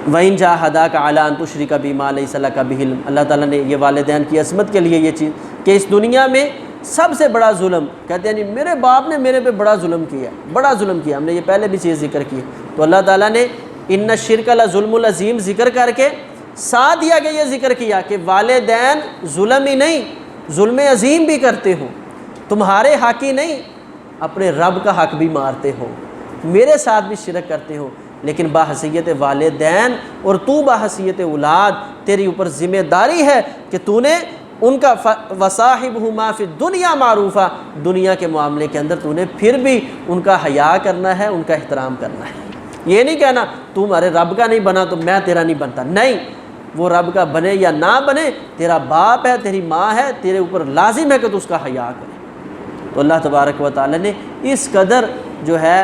وَإِن جَاهَدَاكَ عَلَىٰ أَن تُشْرِكَ بِمَا لَيْسَ لَكَ بِهِ عِلْمٌ، اللہ تعالیٰ نے یہ والدین کی عصمت کے لیے یہ چیز کہ اس دنیا میں سب سے بڑا ظلم کہتے ہیں نہیں میرے باپ نے میرے پہ بڑا ظلم کیا، بڑا ظلم کیا، ہم نے یہ پہلے بھی چیز ذکر کی، تو اللہ تعالیٰ نے ان الشرک لظلم العظیم ذکر کر کے ساتھ ہی آگے یہ ذکر کیا کہ والدین ظلم ہی نہیں ظلم عظیم بھی کرتے ہو، تمہارے حق ہی نہیں اپنے رب کا حق بھی مارتے ہو، میرے ساتھ بھی شرک کرتے ہو، لیکن باحثیت والدین اور تو باحثیت اولاد تیری اوپر ذمہ داری ہے کہ تو نے ان کا وصاحبہما فی الدنیا معروفہ، دنیا کے معاملے کے اندر تو نے پھر بھی ان کا حیا کرنا ہے، ان کا احترام کرنا ہے۔ یہ نہیں کہنا تو ہمارے رب کا نہیں بنا تو میں تیرا نہیں بنتا، نہیں، وہ رب کا بنے یا نہ بنے تیرا باپ ہے تیری ماں ہے، تیرے اوپر لازم ہے کہ تو اس کا حیا کرے۔ تو اللہ تبارک و تعالی نے اس قدر جو ہے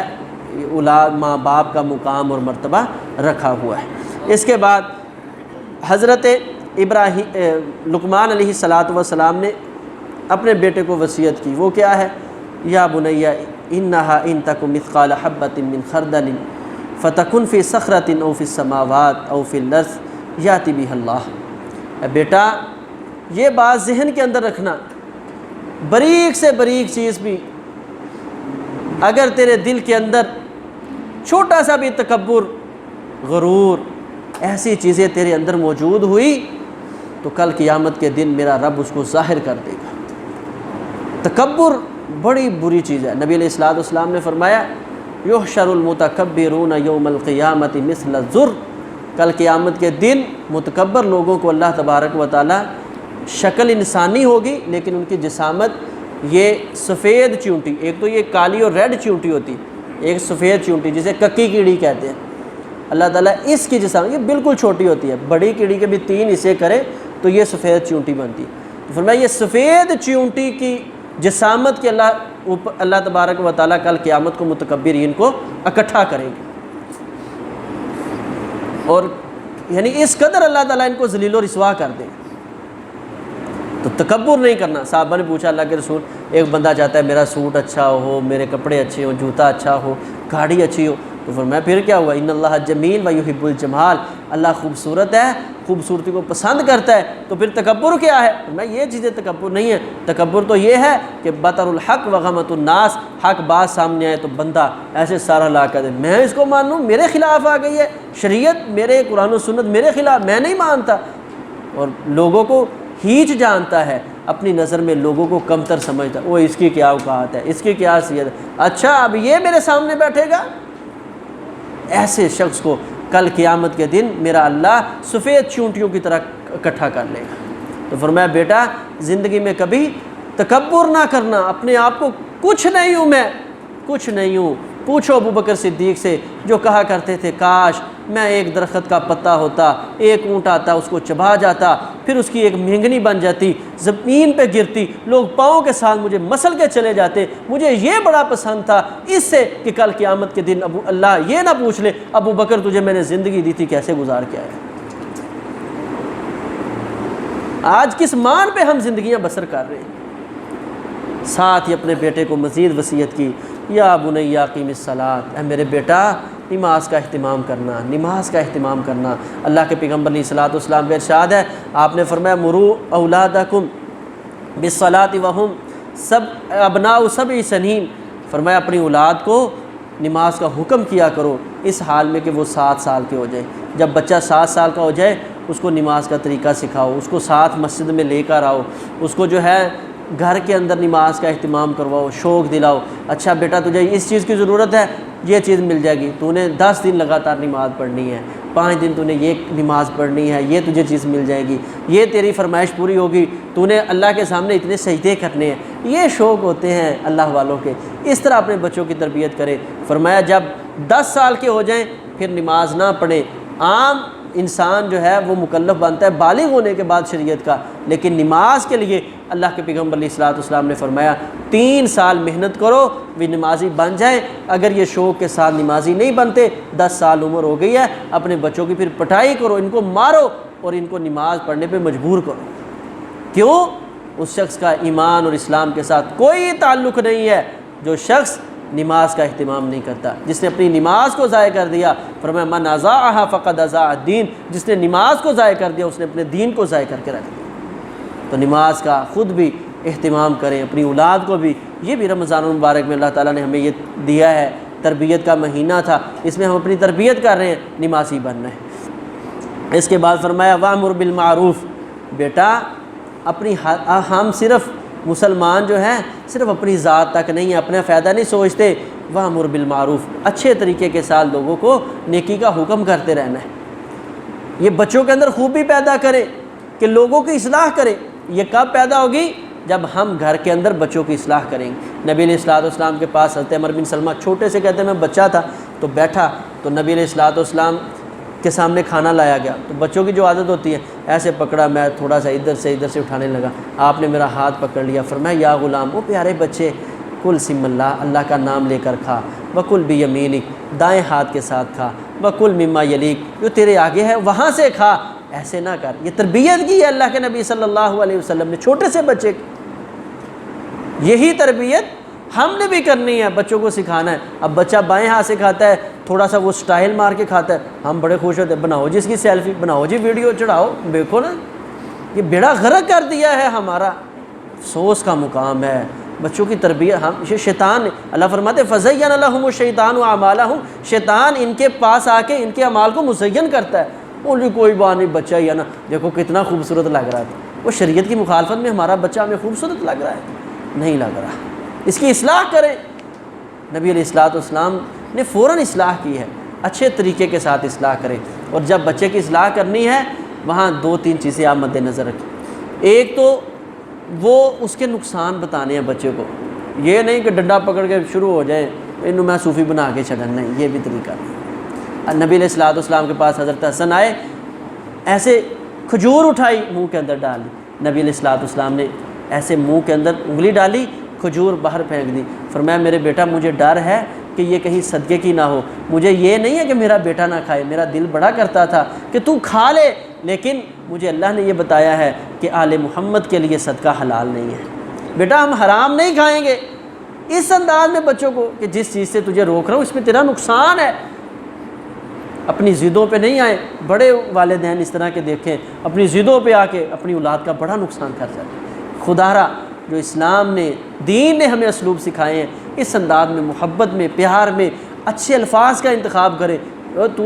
اولاد ماں باپ کا مقام اور مرتبہ رکھا ہوا ہے۔ اس کے بعد حضرت لقمان علیہ السلام نے اپنے بیٹے کو وصیت کی، وہ کیا ہے؟ یا بنی انہا ان تک مثقال حبۃ من خردل فتکن فی صخرۃ او فی السماوات او فی الارض یاتی بہ اللہ۔ اے بیٹا یہ بات ذہن کے اندر رکھنا، باریک سے باریک چیز بھی اگر تیرے دل کے اندر چھوٹا سا بھی تکبر، غرور، ایسی چیزیں تیرے اندر موجود ہوئی تو کل قیامت کے دن میرا رب اس کو ظاہر کر دے گا۔ تکبر بڑی بری چیز ہے۔ نبی علیہ السلام نے فرمایا یحشر المتکبرون یوم القیامت مثل الذر، کل قیامت کے دن متکبر لوگوں کو اللہ تبارک و تعالی شکل انسانی ہوگی لیکن ان کی جسامت یہ سفید چونٹی، ایک تو یہ کالی اور ریڈ چونٹی ہوتی، ایک سفید چونٹی جسے ککی کیڑی کہتے ہیں، اللہ تعالیٰ اس کی جسامت یہ بالکل چھوٹی ہوتی ہے، بڑی کیڑی کے بھی 3 حصے کرے تو یہ سفید چونٹی بنتی ہے۔ تو فرمایا یہ سفید چونٹی کی جسامت کے اللہ تبارک و تعالیٰ کل قیامت کو متکبرین کو اکٹھا کریں گے، اور یعنی اس قدر اللہ تعالیٰ ان کو ذلیل و رسوا کر دے. تو تکبر نہیں کرنا. صحابہ نے پوچھا اللہ کے رسول، ایک بندہ چاہتا ہے میرا سوٹ اچھا ہو، میرے کپڑے اچھے ہوں، جوتا اچھا ہو، گاڑی اچھی ہو، تو فرمایا پھر کیا ہوا؟ ان اللہ جمیل و یحب الجمال، اللہ خوبصورت ہے، خوبصورتی کو پسند کرتا ہے. تو پھر تکبر کیا ہے؟ فرمایا یہ چیزیں تکبر نہیں ہے. تکبر تو یہ ہے کہ بطر الحق و غمت الناس، حق بات سامنے آئے تو بندہ ایسے سارا لا کر دے، میں اس کو مانوں، میرے خلاف آ گئی ہے شریعت، میرے قرآن و سنت میرے خلاف، میں نہیں مانتا. اور لوگوں کو ہیچ جانتا ہے، اپنی نظر میں لوگوں کو کمتر سمجھتا ہے، وہ اس کی کیا اوقات ہے، اس کی کیا حیثیت ہے، اچھا اب یہ میرے سامنے بیٹھے گا. ایسے شخص کو کل قیامت کے دن میرا اللہ سفید چونٹیوں کی طرح اکٹھا کر لے گا. تو فرمایا بیٹا زندگی میں کبھی تکبر نہ کرنا، اپنے آپ کو کچھ نہیں ہوں، میں کچھ نہیں ہوں. پوچھو ابو بکر صدیق سے جو کہا کرتے تھے کاش میں ایک درخت کا پتا ہوتا، ایک اونٹ آتا اس کو چبا جاتا، پھر اس کی ایک مینگنی بن جاتی، زمین پہ گرتی، لوگ پاؤں کے ساتھ مجھے مسل کے چلے جاتے. مجھے یہ بڑا پسند تھا اس سے کہ کل قیامت کے دن اللہ یہ نہ پوچھ لے ابو بکر تجھے میں نے زندگی دی تھی کیسے گزار کے آیا. آج کس مان پہ ہم زندگیاں بسر کر رہے ہیں. ساتھ ہی اپنے بیٹے کو مزید وصیت کی، یا بنی اقیم الصلاۃ، اے میرے بیٹا نماز کا اہتمام کرنا، نماز کا اہتمام کرنا. اللہ کے پیغمبر علیہ الصلوۃ والسلام کا ارشاد ہے، آپ نے فرمایا مروا اولادکم بالصلاۃ وہم ابناء سبع سنین، فرمایا اپنی اولاد کو نماز کا حکم کیا کرو اس حال میں کہ وہ 7 سال کے ہو جائے. جب بچہ 7 سال کا ہو جائے اس کو نماز کا طریقہ سکھاؤ، اس کو ساتھ مسجد میں لے کر آؤ، اس کو جو ہے گھر کے اندر نماز کا اہتمام کرواؤ، شوق دلاؤ. اچھا بیٹا تجھے اس چیز کی ضرورت ہے، یہ چیز مل جائے گی، تو نے 10 دن لگاتار نماز پڑھنی ہے، 5 دن تو نے یہ نماز پڑھنی ہے، یہ تجھے چیز مل جائے گی، یہ تیری فرمائش پوری ہوگی، تو نے اللہ کے سامنے اتنے سجدے کرنے ہیں. یہ شوق ہوتے ہیں اللہ والوں کے. اس طرح اپنے بچوں کی تربیت کرے. فرمایا جب 10 سال کے ہو جائیں پھر نماز نہ پڑھیں. عام انسان جو ہے وہ مکلف بنتا ہے بالغ ہونے کے بعد شریعت کا، لیکن نماز کے لیے اللہ کے پیغمبر علیہ الصلوۃ والسلام نے فرمایا 3 سال محنت کرو وہ نمازی بن جائیں. اگر یہ شوق کے ساتھ نمازی نہیں بنتے، 10 سال عمر ہو گئی ہے، اپنے بچوں کی پھر پٹائی کرو، ان کو مارو اور ان کو نماز پڑھنے پہ مجبور کرو. کیوں؟ اس شخص کا ایمان اور اسلام کے ساتھ کوئی تعلق نہیں ہے جو شخص نماز کا اہتمام نہیں کرتا. جس نے اپنی نماز کو ضائع کر دیا، فرمایا من اضاعها فقد اضاع الدین، جس نے نماز کو ضائع کر دیا اس نے اپنے دین کو ضائع کر کے رکھ دیا. تو نماز کا خود بھی اہتمام کریں، اپنی اولاد کو بھی. یہ بھی رمضان المبارک میں اللہ تعالیٰ نے ہمیں یہ دیا ہے، تربیت کا مہینہ تھا، اس میں ہم اپنی تربیت کر رہے ہیں، نمازی بننا ہے. اس کے بعد فرمایا وامر بالمعروف، بیٹا اپنی ہم صرف مسلمان جو ہیں صرف اپنی ذات تک نہیں، اپنا فائدہ نہیں سوچتے. وامر بالمعروف، اچھے طریقے کے ساتھ لوگوں کو نیکی کا حکم کرتے رہنا ہے. یہ بچوں کے اندر خوبی پیدا کرے کہ لوگوں کی اصلاح کرے. یہ کب پیدا ہوگی؟ جب ہم گھر کے اندر بچوں کی اصلاح کریں گے. نبی علیہ الصلوۃ والسلام کے پاس حضرت عمر بن سلمہ چھوٹے سے کہتے ہیں میں بچہ تھا تو بیٹھا، تو نبی علیہ الصلوۃ والسلام کے سامنے کھانا لایا گیا تو بچوں کی جو عادت ہوتی ہے ایسے پکڑا، میں تھوڑا سا ادھر سے اٹھانے لگا، آپ نے میرا ہاتھ پکڑ لیا، فرمایا یا غلام، وہ پیارے بچے، کل سم اللہ، اللہ کا نام لے کر کھا، وکل بیمینک، دائیں ہاتھ کے ساتھ کھا، وکل مما یلیک، جو تیرے آگے ہے وہاں سے کھا، ایسے نہ کر. یہ تربیت کی ہے اللہ کے نبی صلی اللہ علیہ وسلم نے چھوٹے سے بچے کی. یہی تربیت ہم نے بھی کرنی ہے، بچوں کو سکھانا ہے. اب بچہ بائیں ہاتھ سے کھاتا ہے، تھوڑا سا وہ سٹائل مار کے کھاتا ہے، ہم بڑے خوش ہوتے ہیں، بناؤ جی اس کی سیلفی، بناؤ جی ویڈیو چڑھاؤ، دیکھو نا یہ بیڑا غرق کر دیا ہے ہمارا. افسوس کا مقام ہے. بچوں کی تربیت ہم شیطان، اللہ فرماتے فزین لہم الشیطان اعمالہم، شیطان ان کے پاس آ کے ان کے اعمال کو مزین کرتا ہے. بولی کوئی بات نہیں، بچہ ہی ہے نا، دیکھو کتنا خوبصورت لگ رہا ہے. وہ شریعت کی مخالفت میں ہمارا بچہ ہمیں خوبصورت لگ رہا ہے؟ نہیں لگ رہا. اس کی اصلاح کریں. نبی علیہ الصلوۃ والسلام نے فوراً اصلاح کی ہے، اچھے طریقے کے ساتھ اصلاح کریں. اور جب بچے کی اصلاح کرنی ہے وہاں 2-3 چیزیں آپ مد نظر رکھیں. ایک تو وہ اس کے نقصان بتانے ہیں بچے کو، یہ نہیں کہ ڈنڈا پکڑ کے شروع ہو جائیں انہوں میں صوفی بنا کے چڑھن، نہیں، یہ بھی طریقہ نہیں. نبی علیہ الصلوۃ والسلام کے پاس حضرت حسن آئے، ایسے کھجور اٹھائی منہ کے اندر ڈالی، نبی علیہ الصلوۃ والسلام نے ایسے منہ کے اندر انگلی ڈالی، کھجور باہر پھینک دی. فرمایا میرے بیٹا مجھے ڈر ہے کہ یہ کہیں صدقے کی نہ ہو، مجھے یہ نہیں ہے کہ میرا بیٹا نہ کھائے، میرا دل بڑا کرتا تھا کہ تو کھا لے، لیکن مجھے اللہ نے یہ بتایا ہے کہ آل محمد کے لیے صدقہ حلال نہیں ہے، بیٹا ہم حرام نہیں کھائیں گے۔ اس انداز میں بچوں کو کہ جس چیز سے تجھے روک رہا ہوں اس میں تیرا نقصان ہے، اپنی ضدوں پہ نہیں آئے۔ بڑے والدین اس طرح کے دیکھیں اپنی ضدوں پہ آ کے اپنی اولاد کا بڑا نقصان کر جاتے ہیں۔ خدا را جو اسلام نے، دین نے ہمیں اسلوب سکھائے ہیں، اس انداز میں، محبت میں، پیار میں، اچھے الفاظ کا انتخاب کرے۔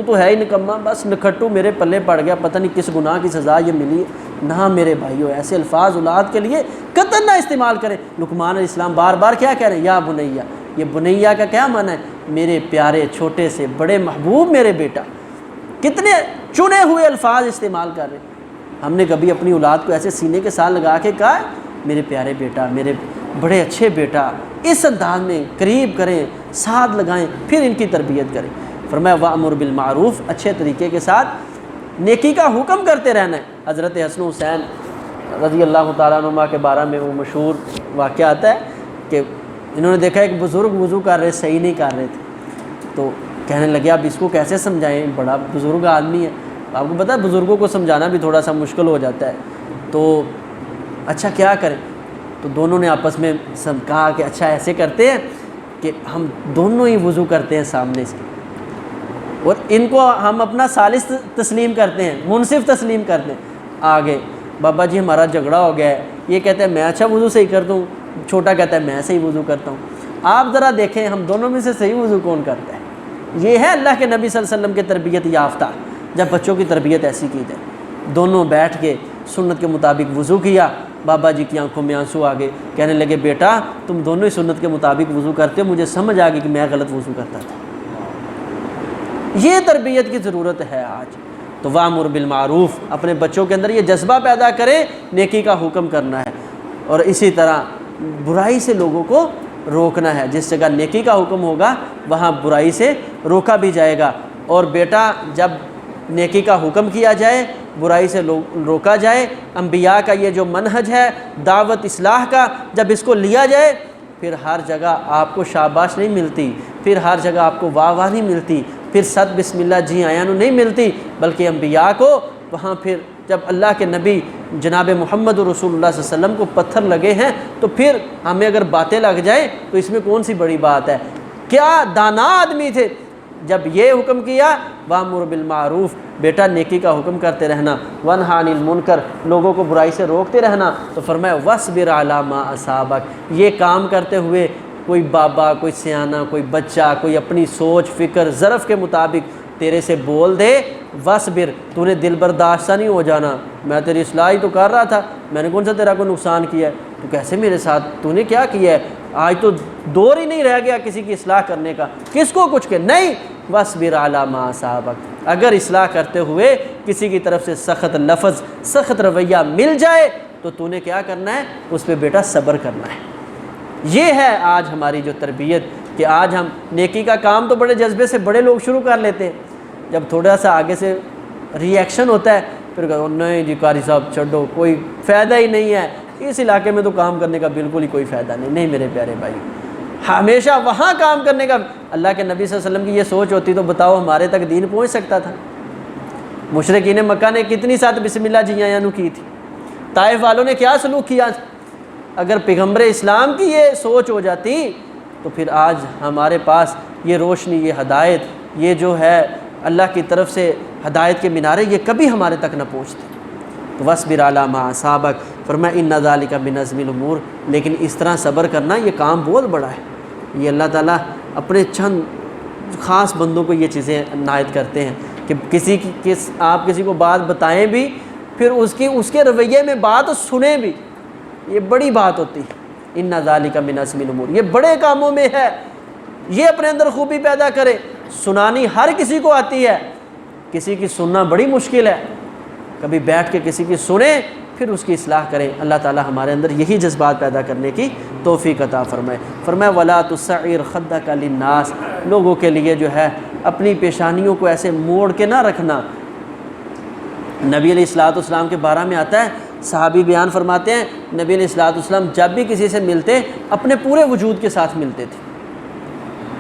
تو ہے ہی نکما، بس نکھٹو میرے پلے پڑ گیا، پتہ نہیں کس گناہ کی سزا یہ ملی ہے۔ نہ میرے بھائیو، ایسے الفاظ اولاد کے لیے قطعاً نہ استعمال کریں۔ لقمان علیہ السلام بار بار کیا کہہ رہے ہیں؟ یا بنیا۔ یہ بنیا کا کیا معنی ہے؟ میرے پیارے چھوٹے سے بڑے محبوب میرے بیٹا۔ کتنے چنے ہوئے الفاظ استعمال کر رہے ہیں۔ ہم نے کبھی اپنی اولاد کو ایسے سینے کے ساتھ لگا کے کہا ہے میرے پیارے بیٹا، میرے بڑے اچھے بیٹا؟ اس انداز میں قریب کریں، ساتھ لگائیں، پھر ان کی تربیت کریں۔ فرمایا وَأْمُرْ بِالْمَعْرُوف، اچھے طریقے کے ساتھ نیکی کا حکم کرتے رہنا ہے۔ حضرت حسن حسین رضی اللہ تعالیٰ عنہما کے بارے میں وہ مشہور واقعہ آتا ہے کہ انہوں نے دیکھا ایک بزرگ وضو کر رہے، صحیح نہیں کر رہے تھے، تو کہنے لگے اب اس کو کیسے سمجھائیں، بڑا بزرگ آدمی ہے۔ آپ کو پتہ ہے بزرگوں کو سمجھانا بھی تھوڑا سا مشکل ہو جاتا ہے، تو اچھا کیا کریں؟ تو دونوں نے آپس میں کہا کہ اچھا ایسے کرتے ہیں کہ ہم دونوں ہی وضو کرتے ہیں سامنے سے، اور ان کو ہم اپنا ثالث تسلیم کرتے ہیں، منصف تسلیم کرتے ہیں۔ آگے بابا جی ہمارا جھگڑا ہو گیا ہے، یہ کہتے ہیں میں اچھا وضو صحیح کرتا ہوں، چھوٹا کہتا ہے میں صحیح وضو کرتا ہوں۔ آپ ذرا دیکھیں ہم دونوں میں سے صحیح وضو کون کرتا ہے؟ یہ ہے اللہ کے نبی صلی اللہ علیہ وسلم کے تربیت یافتہ۔ جب بچوں کی تربیت ایسی کی جائے، دونوں بیٹھ کے سنت کے مطابق وضو کیا، بابا جی کی آنکھوں میں آنسو آ گئے، کہنے لگے بیٹا تم دونوں ہی سنت کے مطابق وضو کرتے ہو، مجھے سمجھ آ گئی کہ میں غلط وضو کرتا تھا۔ یہ تربیت کی ضرورت ہے آج۔ تو وامر بالمعروف، اپنے بچوں کے اندر یہ جذبہ پیدا کریں، نیکی کا حکم کرنا ہے، اور اسی طرح برائی سے لوگوں کو روکنا ہے۔ جس جگہ نیکی کا حکم ہوگا وہاں برائی سے روکا بھی جائے گا۔ اور بیٹا جب نیکی کا حکم کیا جائے، برائی سے روکا جائے، انبیاء کا یہ جو منہج ہے دعوت اصلاح کا، جب اس کو لیا جائے، پھر ہر جگہ آپ کو شاباش نہیں ملتی، پھر ہر جگہ آپ کو واہ واہ نہیں ملتی، پھر صد بسم اللہ جی آیاں نہیں ملتی، بلکہ انبیاء کو وہاں پھر جب اللہ کے نبی جناب محمد رسول اللہ صلی اللہ علیہ وسلم کو پتھر لگے ہیں، تو پھر ہمیں اگر باتیں لگ جائیں تو اس میں کون سی بڑی بات ہے؟ کیا دانا آدمی تھے جب یہ حکم کیا وَأْمُرْ بِالْمَعْرُوف، بیٹا نیکی کا حکم کرتے رہنا، وَانْهَ عَنِ الْمُنْكَرِ، لوگوں کو برائی سے روکتے رہنا۔ تو فرمایا وَاصْبِرْ عَلَىٰ مَا أَصَابَكَ، یہ کام کرتے ہوئے کوئی بابا، کوئی سیانا، کوئی بچہ، کوئی اپنی سوچ فکر ظرف کے مطابق تیرے سے بول دے، وَاصْبِرْ، تو نے دل برداشتہ نہیں ہو جانا، میں تیری اصلاح ہی تو کر رہا تھا، میں نے کون سا تیرا کوئی نقصان کیا ہے، تو کیسے میرے ساتھ تو نے کیا کیا ہے؟ آج تو دور ہی نہیں رہ گیا کسی کی اصلاح کرنے کا، کس کو کچھ کہ نہیں، وَاصْبِرْ عَلَىٰ مَا أَصَابَكَ، اگر اصلاح کرتے ہوئے کسی کی طرف سے سخت لفظ، سخت رویہ مل جائے تو تو نے کیا کرنا ہے؟ اس پہ بیٹا صبر کرنا ہے۔ یہ ہے آج ہماری جو تربیت، کہ آج ہم نیکی کا کام تو بڑے جذبے سے بڑے لوگ شروع کر لیتے ہیں، جب تھوڑا سا آگے سے ری ایکشن ہوتا ہے پھر کہو نہیں جی قاری صاحب چھڈو، کوئی فائدہ ہی نہیں ہے، اس علاقے میں تو کام کرنے کا بالکل ہی کوئی فائدہ نہیں۔ نہیں میرے پیارے بھائی، ہمیشہ وہاں کام کرنے کا، اللہ کے نبی صلی اللہ علیہ وسلم کی یہ سوچ ہوتی تو بتاؤ ہمارے تک دین پہنچ سکتا تھا؟ مشرکین مکہ نے کتنی ساتھ بسم اللہ جی آیاں کی تھی، طائف والوں نے کیا سلوک کیا؟ اگر پیغمبر اسلام کی یہ سوچ ہو جاتی تو پھر آج ہمارے پاس یہ روشنی، یہ ہدایت، یہ جو ہے اللہ کی طرف سے ہدایت کے مینارے، یہ کبھی ہمارے تک نہ پہنچتے۔ تو وَاصْبِرْ عَلَىٰ مَا أَصَابَكَ، فرمایا إِنَّ ذَلِكَ مِنْ عَزْمِ الْأُمُورِ، لیکن اس طرح صبر کرنا یہ کام بہت بڑا ہے۔ یہ اللہ تعالیٰ اپنے چند خاص بندوں کو یہ چیزیں عنایت کرتے ہیں کہ آپ کسی کو بات بتائیں بھی، پھر اس کے رویے میں بات سنیں بھی، یہ بڑی بات ہوتی ہے۔ إِنَّ ذَلِكَ مِنْ عَزْمِ الْأُمُورِ، یہ بڑے کاموں میں ہے، یہ اپنے اندر خوبی پیدا کرے۔ سنانی ہر کسی کو آتی ہے، کسی کی سننا بڑی مشکل ہے، کبھی بیٹھ کے کسی کی سنیں پھر اس کی اصلاح کریں۔ اللہ تعالی ہمارے اندر یہی جذبات پیدا کرنے کی توفیق عطا فرمائے۔ فرمایا وَلَا تُسَعِّرْ خَدَّكَ لِلنَّاسِ، لوگوں کے لیے جو ہے اپنی پیشانیوں کو ایسے موڑ کے نہ رکھنا۔ نبی علیہ الصلوۃ والسلام کے بارے میں آتا ہے، صحابی بیان فرماتے ہیں نبی علیہ الصلوۃ والسلام جب بھی کسی سے ملتے اپنے پورے وجود کے ساتھ ملتے تھے،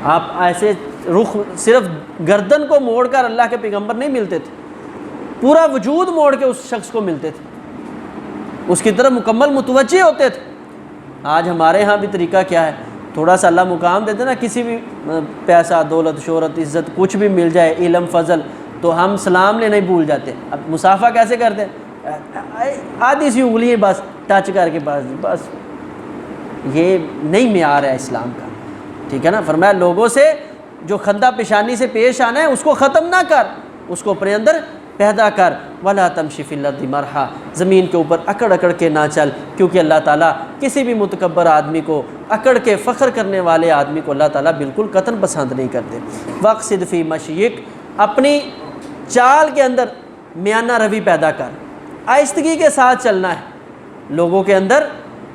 آپ ایسے رخ صرف گردن کو موڑ کر اللہ کے پیغمبر نہیں ملتے تھے، پورا وجود موڑ کے اس شخص کو ملتے تھے، اس کی طرف مکمل متوجہ ہوتے تھے۔ آج ہمارے ہاں بھی طریقہ کیا ہے، تھوڑا سا اللہ مقام دیتے نا، کسی بھی پیسہ دولت شہرت عزت کچھ بھی مل جائے، علم فضل، تو ہم سلام لینا ہی بھول جاتے ہیں۔ اب مصافحہ کیسے کرتے ہیں؟ آدھی سی انگلی بس ٹچ کر کے بس یہ نہیں معیار ہے اسلام کا، ٹھیک ہے نا۔ فرمایا لوگوں سے جو خندہ پیشانی سے پیش آنا ہے اس کو ختم نہ کر، اس کو اپنے اندر پیدا کر۔ وَلَا تَمْشِ فِي الْأَرْضِ مَرْحًا، زمین کے اوپر اکڑ اکڑ کے نہ چل، کیونکہ اللہ تعالیٰ کسی بھی متکبر آدمی کو، اکڑ کے فخر کرنے والے آدمی کو اللہ تعالیٰ بالکل قطعاً پسند نہیں کرتے۔ وَاقْصِدْ فِي مَشْيِكَ، اپنی چال کے اندر میانہ روی پیدا کر، آہستگی کے ساتھ چلنا ہے، لوگوں کے اندر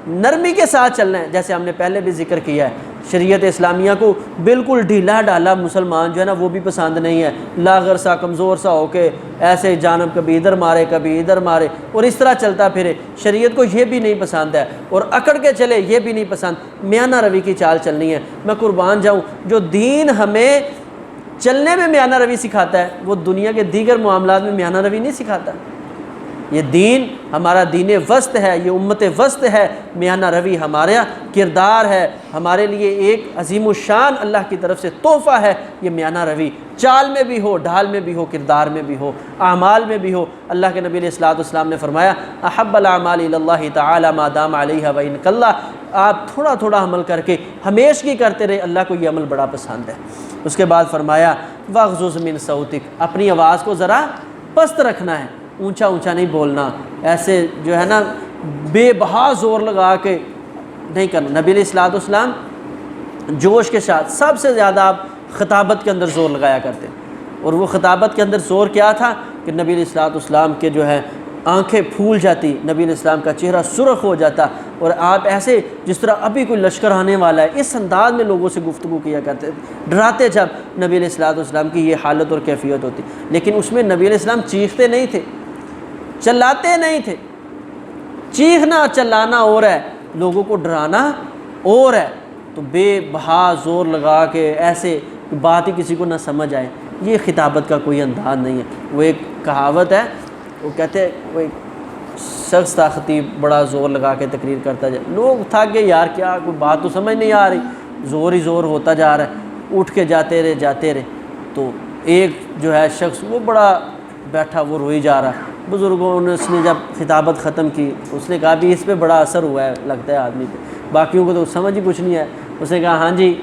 نرمی کے ساتھ چلنا ہے۔ جیسے ہم نے پہلے بھی ذکر کیا ہے، شریعت اسلامیہ کو بالکل ڈھیلا ڈالا مسلمان جو ہے نا وہ بھی پسند نہیں ہے، لاغر سا کمزور سا ہو کے ایسے جانب کبھی ادھر مارے کبھی ادھر مارے اور اس طرح چلتا پھرے، شریعت کو یہ بھی نہیں پسند ہے، اور اکڑ کے چلے یہ بھی نہیں پسند۔ میانہ روی کی چال چلنی ہے۔ میں قربان جاؤں، جو دین ہمیں چلنے میں میانہ روی سکھاتا ہے وہ دنیا کے دیگر معاملات میں میانہ روی نہیں سکھاتا۔ یہ دین ہمارا دین وسط ہے، یہ امت وسط ہے، میانہ روی ہمارا کردار ہے، ہمارے لیے ایک عظیم الشان اللہ کی طرف سے تحفہ ہے۔ یہ میانہ روی چال میں بھی ہو، ڈھال میں بھی ہو، کردار میں بھی ہو، اعمال میں بھی ہو۔ اللہ کے نبی علیہ الصلوۃ والسلام نے فرمایا احب الاعمال الی اللہ تعالی ما دام علیہ وان قل، آپ تھوڑا تھوڑا عمل کر کے ہمیشگی کرتے رہے، اللہ کو یہ عمل بڑا پسند ہے۔ اس کے بعد فرمایا واغضض من صوتک، اپنی آواز کو ذرا پست رکھنا ہے، اونچا اونچا نہیں بولنا، ایسے جو ہے نا بے بہا زور لگا کے نہیں کرنا۔ نبی علیہ الصلوۃ والسلام جوش کے ساتھ سب سے زیادہ آپ خطابت کے اندر زور لگایا کرتے، اور وہ خطابت کے اندر زور کیا تھا کہ نبی علیہ الصلوۃ والسلام کے جو ہے آنکھیں پھول جاتی، نبی علیہ السلام کا چہرہ سرخ ہو جاتا، اور آپ ایسے جس طرح ابھی کوئی لشکر آنے والا ہے اس انداز میں لوگوں سے گفتگو کیا کرتے، ڈراتے جب نبی علیہ الصلوۃ والسلام کی یہ حالت اور کیفیت ہوتی۔ لیکن اس میں نبی علیہ السلام چیختے نہیں تھے، چلاتے نہیں تھے۔ چیخنا چلانا اور ہے، لوگوں کو ڈرانا اور ہے۔ تو بے بہا زور لگا کے ایسے بات ہی کسی کو نہ سمجھ آئے، یہ خطابت کا کوئی انداز نہیں ہے۔ وہ ایک کہاوت ہے، وہ کہتے ہیں وہ ایک شخص تھا خطیب، بڑا زور لگا کے تقریر کرتا جائے، لوگ تھک گئے، یار کیا کوئی بات تو سمجھ نہیں آ رہی، زور ہی زور ہوتا جا رہا ہے، اٹھ کے جاتے رہے۔ تو ایک جو ہے شخص وہ بڑا بیٹھا، وہ روئی جا رہا، بزرگوں نے اس نے جب خطابت ختم کی اس نے کہا بھی اس پہ بڑا اثر ہوا ہے لگتا ہے آدمی پہ، باقیوں کو تو سمجھ ہی کچھ نہیں ہے۔ اس نے کہا ہاں جی،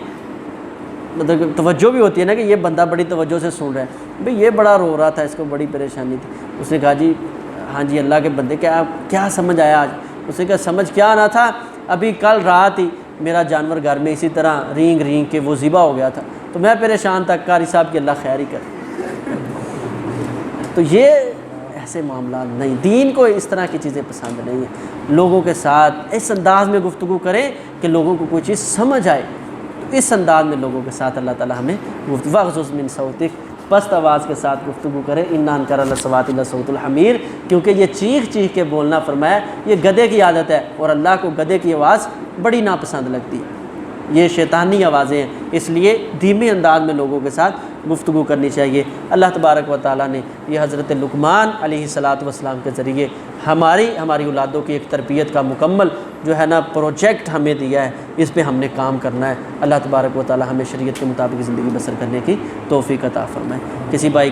مطلب توجہ بھی ہوتی ہے نا کہ یہ بندہ بڑی توجہ سے سن رہا ہے، بھئی یہ بڑا رو رہا تھا، اس کو بڑی پریشانی تھی۔ اس نے کہا جی ہاں جی اللہ کے بندے کیا سمجھ آیا آج؟ اس نے کہا سمجھ کیا آنا تھا، ابھی کل رات ہی میرا جانور گھر میں اسی طرح رینگ رینگ کے وہ ذبح ہو گیا تھا، تو میں پریشان تھا، قاری صاحب کی اللہ خیر ہی کر۔ تو یہ ایسے معاملات نہیں، دین کو اس طرح کی چیزیں پسند نہیں ہیں۔ لوگوں کے ساتھ اس انداز میں گفتگو کریں کہ لوگوں کو کوئی چیز سمجھ آئے، اس انداز میں لوگوں کے ساتھ اللہ تعالیٰ ہمیں واغضض من صوتک، پست آواز کے ساتھ گفتگو کرے، انا انکر الاصوات لصوت الحمیر، کیونکہ یہ چیخ چیخ کے بولنا فرمایا یہ گدھے کی عادت ہے، اور اللہ کو گدھے کی آواز بڑی ناپسند لگتی ہے، یہ شیطانی آوازیں ہیں، اس لیے دھیمے انداز میں لوگوں کے ساتھ گفتگو کرنی چاہیے۔ اللہ تبارک و تعالیٰ نے یہ حضرت لقمان علیہ الصلوۃ والسلام کے ذریعے ہماری اولادوں کی ایک تربیت کا مکمل جو ہے نا پروجیکٹ ہمیں دیا ہے، اس پہ ہم نے کام کرنا ہے۔ اللہ تبارک و تعالیٰ ہمیں شریعت کے مطابق زندگی بسر کرنے کی توفیق عطا فرمائے۔ کسی بھائی